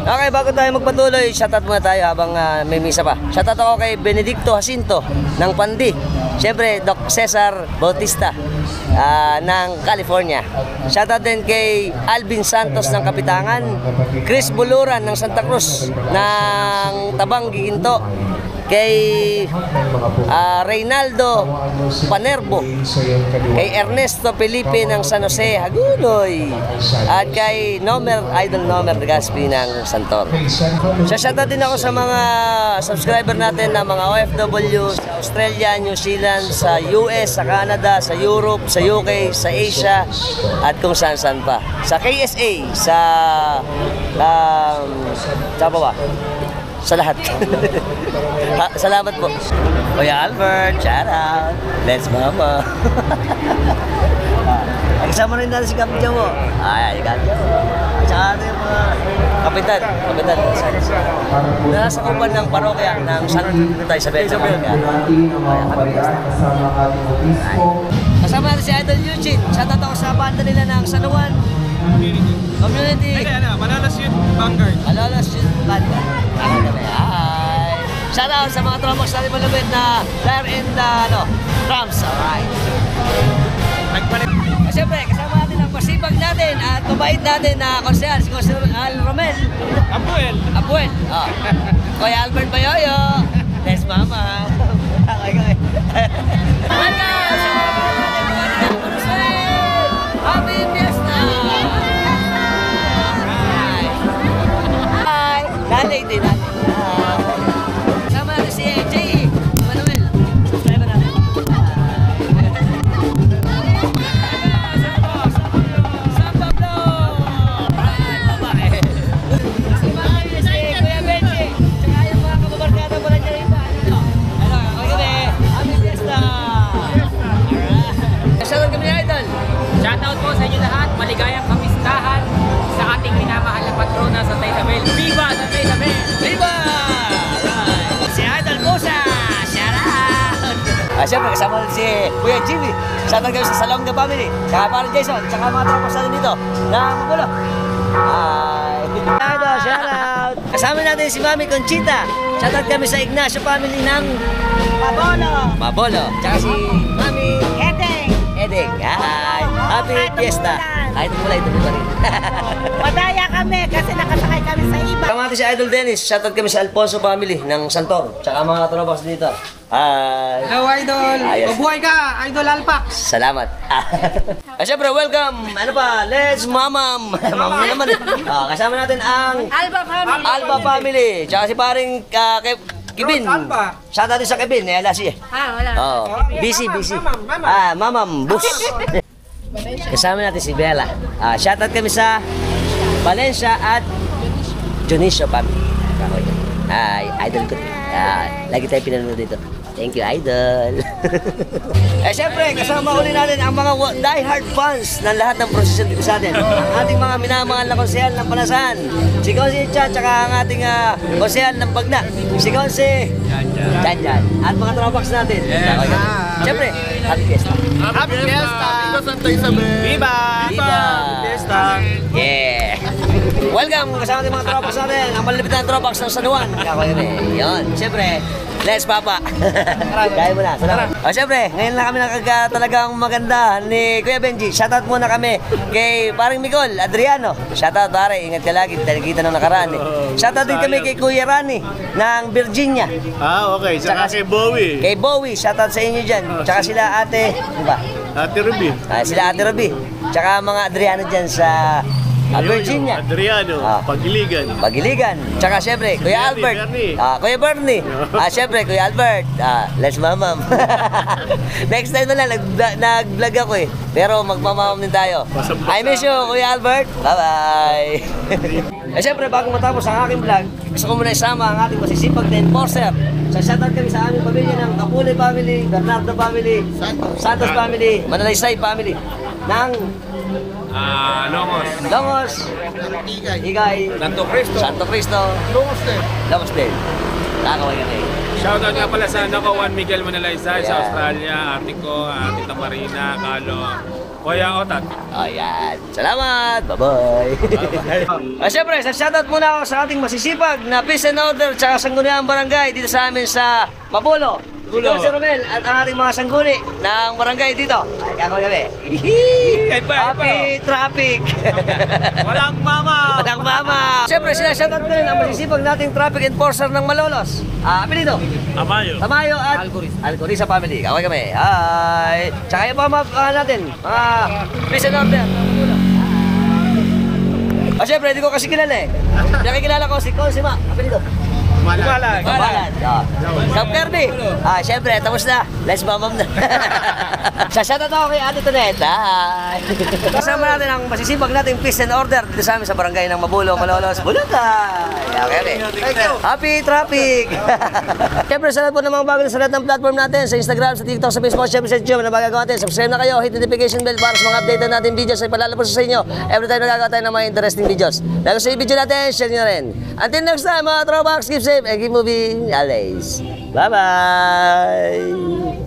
Okay, bago tayo magpatuloy, shoutout muna tayo habang may misa pa. Shoutout ako kay Benedicto Jacinto ng Pandi. Siyempre, Doc Cesar Bautista ng California. Shoutout din kay Alvin Santos ng Kapitangan, Chris Buluran ng Santa Cruz ng Tabang Giginto, kay Reynaldo Panerbo, kay Ernesto Felipe ng San Jose, Hagunoy, at kay Idol Nomer Legaspi ng Santor. Shoutout din ako sa mga subscriber natin na mga OFW sa Australia, New Zealand, sa US, sa Canada, sa Europe, sa UK, sa Asia, at kung saan-saan pa. Sa KSA, sa sa lahat. Salamat po. Kuya Albert, shout out. Let's mama. Kasama rin natin si Kapityan mo. Si Kapityan mo. Tsaka yung mga kapitan. Nasa kuban ng parokya ng Santa Isabel. Kasama natin si Idol Eugene. Shout out ako sa banda nila ng San Juan Community. Manalas Youth Vanguard. Manalas Youth Vanguard. Hi! Shout out sa mga tropas natin malapit na player in the drums. Alright. Siyempre, kasama natin ang masipag natin at mabait natin na konsehal, si Konsehal Romel. Abuel. Kuya Albert Bayoyo. Let's mama. Happy Fiesta! Hi! Nanay din natin. Sama natin si J.E. Manuel. Subscribe natin. Samba Blo! Babae. Si Kuya Benji. Tsaka yung mga kababarkada mo lang dyan iba. Okay, Siyempre, kasama si Kuya Jimmy. Shoutout kami sa Salong na family. Saka parang Jason, saka mga tropas natin dito na magulo. Hi! Shoutout! Kasama natin si Mami Conchita. Shoutout kami sa Ignacio family ng Mabolo. Tsaka si Mami Edeng. Hi! Happy Fiesta! Kahit mula ito pa rin. Madaya kami kasi nakasakay kami sa iba. Kasama natin si Idol Dennis. Shoutout kami sa Alfonso family ng Santor. Tsaka mga tropas dito. Hi! Hello, Idol. Ayos. Mabuhay ka, Idol Alpax. Salamat. Siyempre, welcome. Ano pa? Let's mamam. Mamam naman. Kasama natin ang Alba family. Tsaka si paring Kevin. Shout out din sa Kevin. Wala siya. Wala. Busy. Mamam. Bus. Kasama natin si Bella. Shout out kami sa Valencia at Dionisio family. Idol ko. Lagi tayo pinanood dito. Thank you, Idol. Siyempre, kasama uli natin ang mga die-hard fans ng lahat ng prosesyon dito sa atin. Ang ating mga minamahal na konsehal ng Palasan. Si Konsi Chan, tsaka ang ating konsehal ng Bagna. Si Konsi Jan. At mga tropax natin. Siyempre, happy fiesta. Happy Fiesta. Viva Santa Isabel. Viva. Fiesta. Yeah. Welcome, kasama natin mga tropax natin. Ang malilipit na tropax ng San Juan. Yun, siyempre. Let's Papa. Kaya mo na. Salamat. Siyempre, ngayon lang kami talagang maganda ni Kuya Benji. Shoutout muna kami kay paring Miguel Adriano. Shoutout pare, ingat ka lagi. Kita nung nakaraan eh. Shoutout din kami kay Kuya Rani ng Virginia. Okay. Saka kay Bowie. Kay Bowie, shoutout sa inyo dyan. Tsaka sila ate, ano ba? Ate Ruby. Sila ate Ruby. Tsaka mga Adriano dyan sa Virginia. Adriano, Pagiligan. Tsaka siyempre, Kuya Albert. Kuya Bernie. Siyempre, Kuya Albert. Let's mamam. Next time na lang, nag-vlog ako eh. Pero magmamam din tayo. I miss you, Kuya Albert. Bye-bye. Siyempre, bago matapos ang aking vlog, gusto ko muna isama ang ating masisipag na enforcer. Shoutout kami sa aming pamilya ng Capule family, Bernardo family, Santos family, Manalaysay family, ng Longos, Igay, Santo Cristo, Longos din. Kakaway kami. Shoutout nga pala sa Juan Miguel Manalaysay sa Australia, ate ko, Tita Marina, Carlo, Kuya Otat. Ayan. Salamat. Bye-bye. Siyempre, shoutout muna ako sa ating masisipag na Peace and Order tsaka Sangguniang Barangay dito sa amin sa Mapolo. Ito si Romel at ang ating mga sangguni ng barangay dito. Ay, ako kami. Happy traffic. Walang mama. Siyempre, sinashoutout ko rin ang masisipag nating traffic enforcer ng Malolos. Apelido? Tamayo at Alcoriza family. Kaway kami. Hi. Tsaka yung mga natin, mga Peace and Order. Siyempre, hindi ko kasi kilala eh. Nakikilala ko si Consima. Apelido? Kumalag. Sam Kirby. Siyempre, tapos na. Let's mamam na. Shoutout ako kay Ate Tonet. Hi. Kasama natin ang masisipag nating Peace and Order dito sa amin sa barangay ng Mabulo, Malolos, Bulacan. Okay. Happy traffic. Siyempre, sa lahat po ng mga bago sa lahat ng platform natin, sa Instagram, sa TikTok, sa Facebook, siyempre sa YouTube na magagawa natin. Subscribe na kayo, hit notification bell para sa mga update natin videos ay palalabas sa inyo. Every time nagagawa tayo ng mga interesting videos. Dahil sa video natin, share nyo na rin. Until next time, mga Tropax, keep safe and keep moving always. Bye-bye!